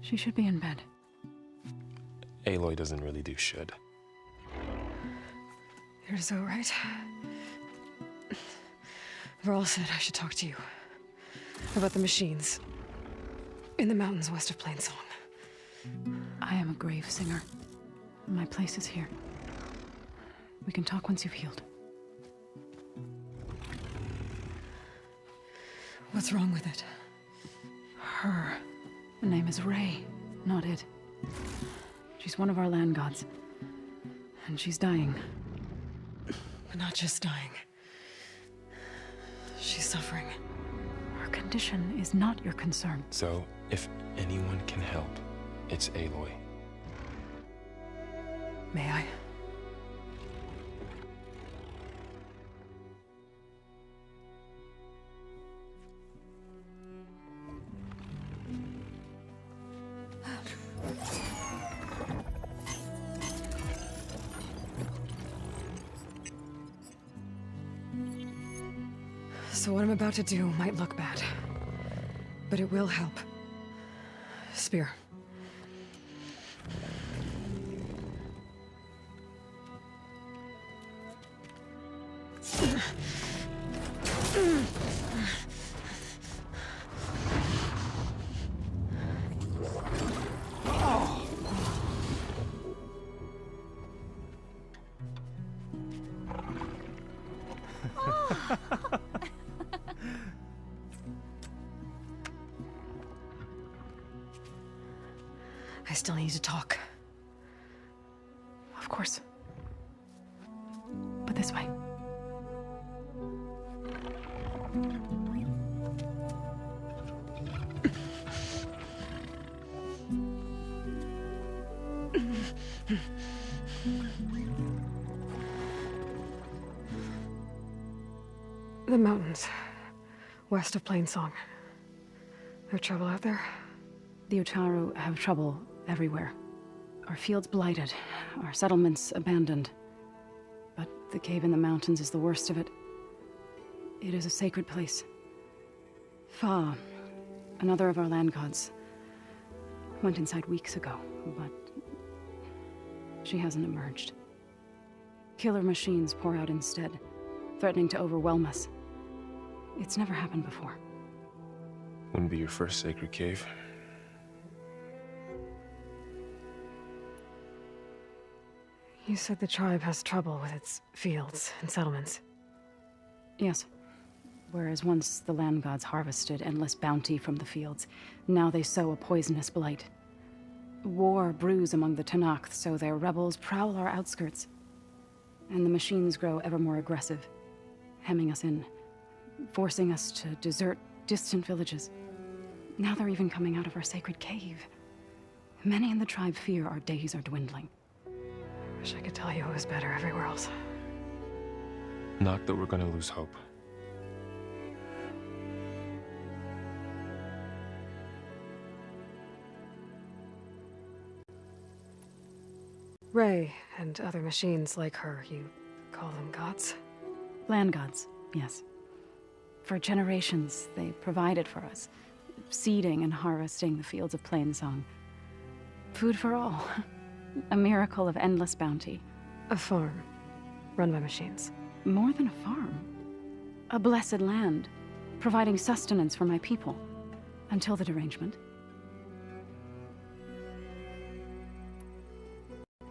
She should be in bed. Aloy doesn't really do should. You're so right. Varl said I should talk to you about the machines in the mountains west of Plainsong. I am a grave singer. My place is here. We can talk once you've healed. What's wrong with it? Her name is Ray, not it. She's one of our land gods. And she's dying. But not just dying. She's suffering. Her condition is not your concern. So, if anyone can help, it's Aloy. May I? So what I'm about to do might look bad, but it will help. Spear. I still need to talk. Of course. But this way. The mountains, west of Plainsong. No trouble out there? The Utaru have trouble everywhere. Our fields blighted, our settlements abandoned. But the cave in the mountains is the worst of it. It is a sacred place. Fa, another of our land gods, went inside weeks ago, but she hasn't emerged. Killer machines pour out instead, threatening to overwhelm us. It's never happened before. Wouldn't be your first sacred cave. You said the tribe has trouble with its fields and settlements. Yes. Whereas once the land gods harvested endless bounty from the fields, now they sow a poisonous blight. War brews among the Tenakth, so their rebels prowl our outskirts. And the machines grow ever more aggressive, hemming us in, forcing us to desert distant villages. Now they're even coming out of our sacred cave. Many in the tribe fear our days are dwindling. Wish I could tell you it was better everywhere else. Not that we're gonna lose hope. Ray and other machines like her, you call them gods? Land gods, yes. For generations, they provided for us, seeding and harvesting the fields of Plainsong. Food for all. A miracle of endless bounty. A farm, run by machines. More than a farm. A blessed land, providing sustenance for my people. Until the derangement.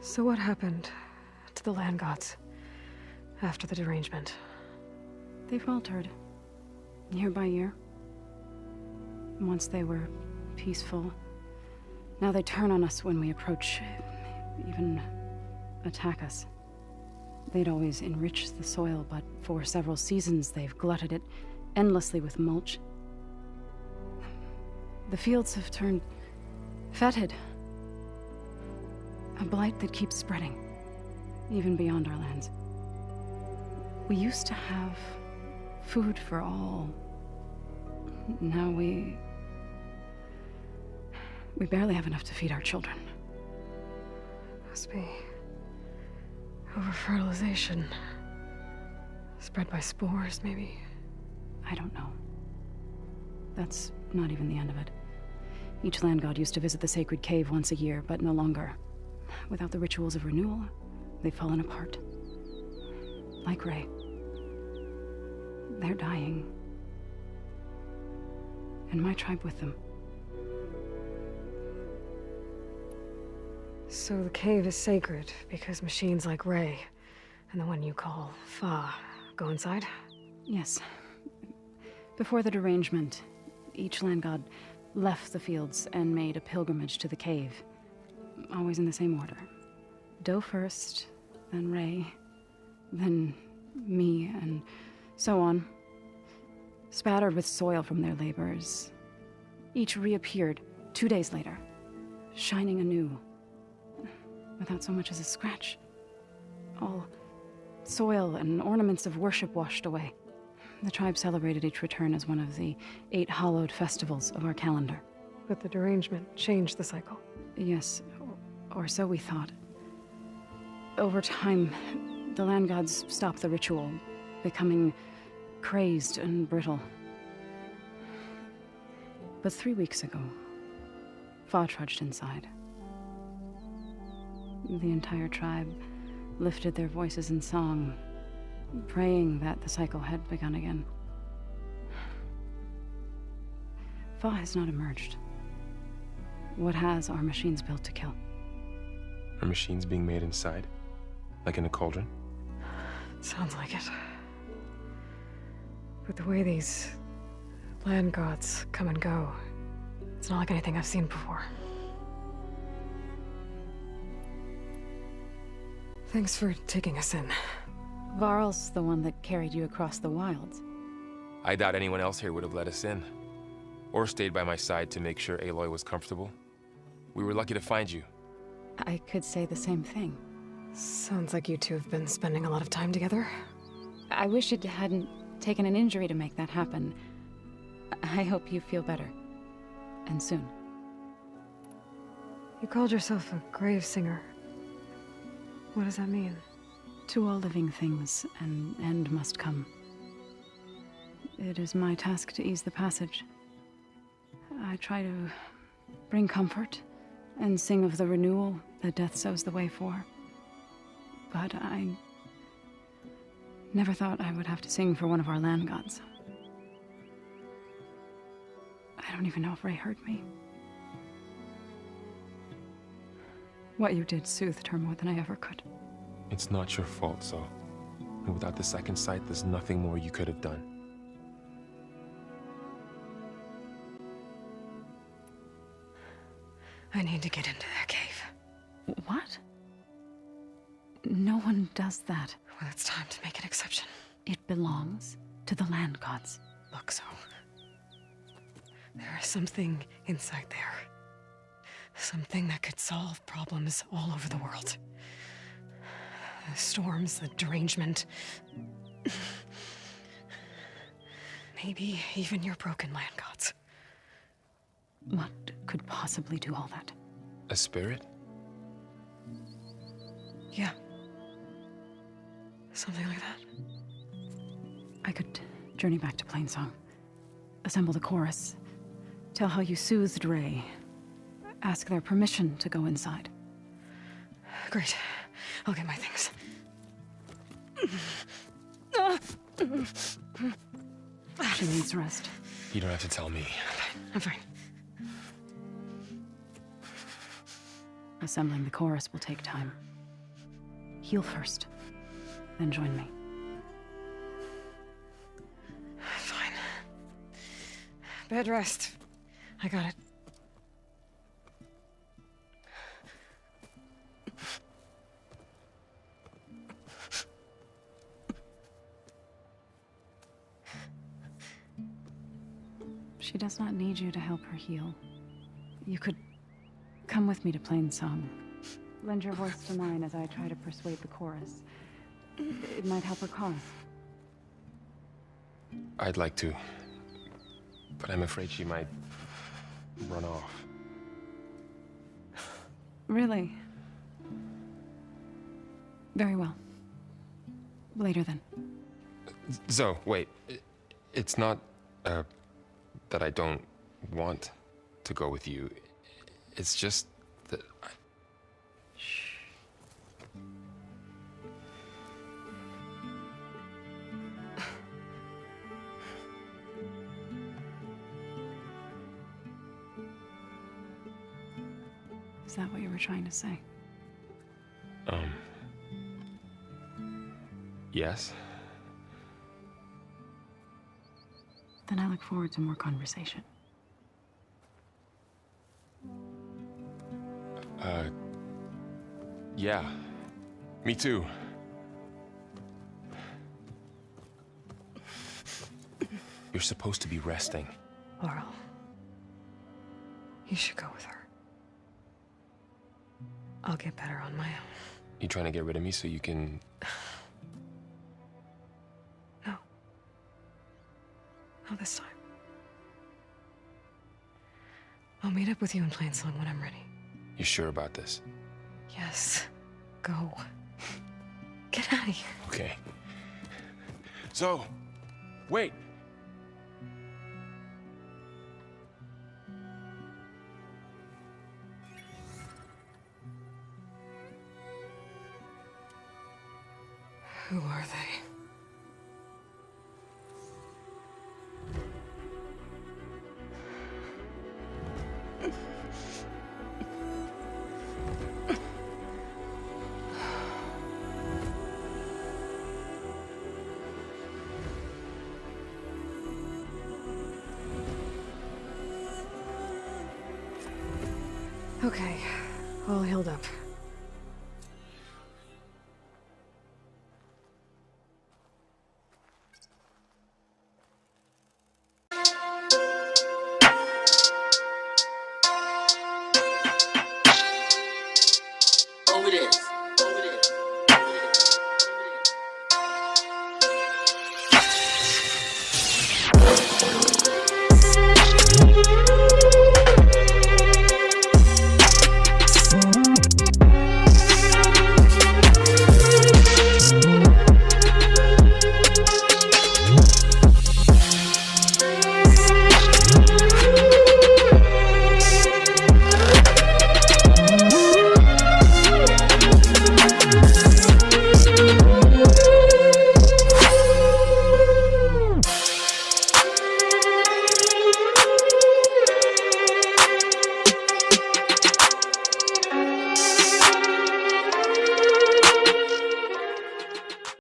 So what happened to the land gods after the derangement? They faltered, year by year. Once they were peaceful, Now they turn on us when we approach, even attack us. They'd always enrich the soil, but for several seasons they've glutted it endlessly with mulch. The fields have turned fetid. A blight that keeps spreading, even beyond our lands. We used to have food for all. Now we barely have enough to feed our children. Must be over-fertilization. Spread by spores, maybe? I don't know. That's not even the end of it. Each land god used to visit the sacred cave once a year, but no longer. Without the rituals of renewal, they've fallen apart. Like Ray. They're dying. And my tribe with them. So the cave is sacred because machines like Ray and the one you call Fa go inside? Yes. Before the derangement, each land god left the fields and made a pilgrimage to the cave. Always in the same order. Doe first, then Ray, then me, and so on. Spattered with soil from their labors. Each reappeared 2 days later, shining anew. Without so much as a scratch. All soil and ornaments of worship washed away. The tribe celebrated each return as one of the 8 hallowed festivals of our calendar. But the derangement changed the cycle. Yes, or so we thought. Over time, the land gods stopped the ritual, becoming crazed and brittle. But 3 weeks ago, Fa trudged inside. The entire tribe lifted their voices in song, praying that the cycle had begun again. Fa has not emerged. What has are machines built to kill? Are machines being made inside? Like in a cauldron? Sounds like it. But the way these land gods come and go, it's not like anything I've seen before. Thanks for taking us in. Varl's the one that carried you across the wilds. I doubt anyone else here would have let us in. Or stayed by my side to make sure Aloy was comfortable. We were lucky to find you. I could say the same thing. Sounds like you two have been spending a lot of time together. I wish it hadn't taken an injury to make that happen. I hope you feel better. And soon. You called yourself a grave singer. What does that mean? To all living things, an end must come. It is my task to ease the passage. I try to bring comfort and sing of the renewal that death sows the way for. But I never thought I would have to sing for one of our land gods. I don't even know if Ray heard me. What you did soothed her more than I ever could. It's not your fault, Zo. And without the second sight, there's nothing more you could have done. I need to get into that cave. What? No one does that. Well, it's time to make an exception. It belongs to the land gods. Look, Zo. There is something inside there. Something that could solve problems all over the world. The storms, the derangement. Maybe even your broken land gods. What could possibly do all that? A spirit? Yeah. Something like that. I could journey back to Plainsong. Assemble the chorus. Tell how you soothed Ray. Ask their permission to go inside. Great. I'll get my things. She needs rest. You don't have to tell me. I'm fine. Assembling the chorus will take time. Heal first, then join me. Fine. Bed rest. I got it. She does not need you to help her heal. You could come with me to Plainsong. Lend your voice to mine as I try to persuade the chorus. It might help her cause. I'd like to, but I'm afraid she might run off. Really? Very well. Later then. Zoe, wait. It's not, that I don't want to go with you. It's just that I... Shh. Is that what you were trying to say? Yes? Then I look forward to more conversation. Yeah. Me too. You're supposed to be resting. Laurel, you should go with her. I'll get better on my own. You trying to get rid of me so you can... No. Not this time. I'll meet up with you in Plainsong when I'm ready. You sure about this? Yes. Go. Get out of here. Okay. Zoe, wait. Who are they? Okay, all healed up. Over this.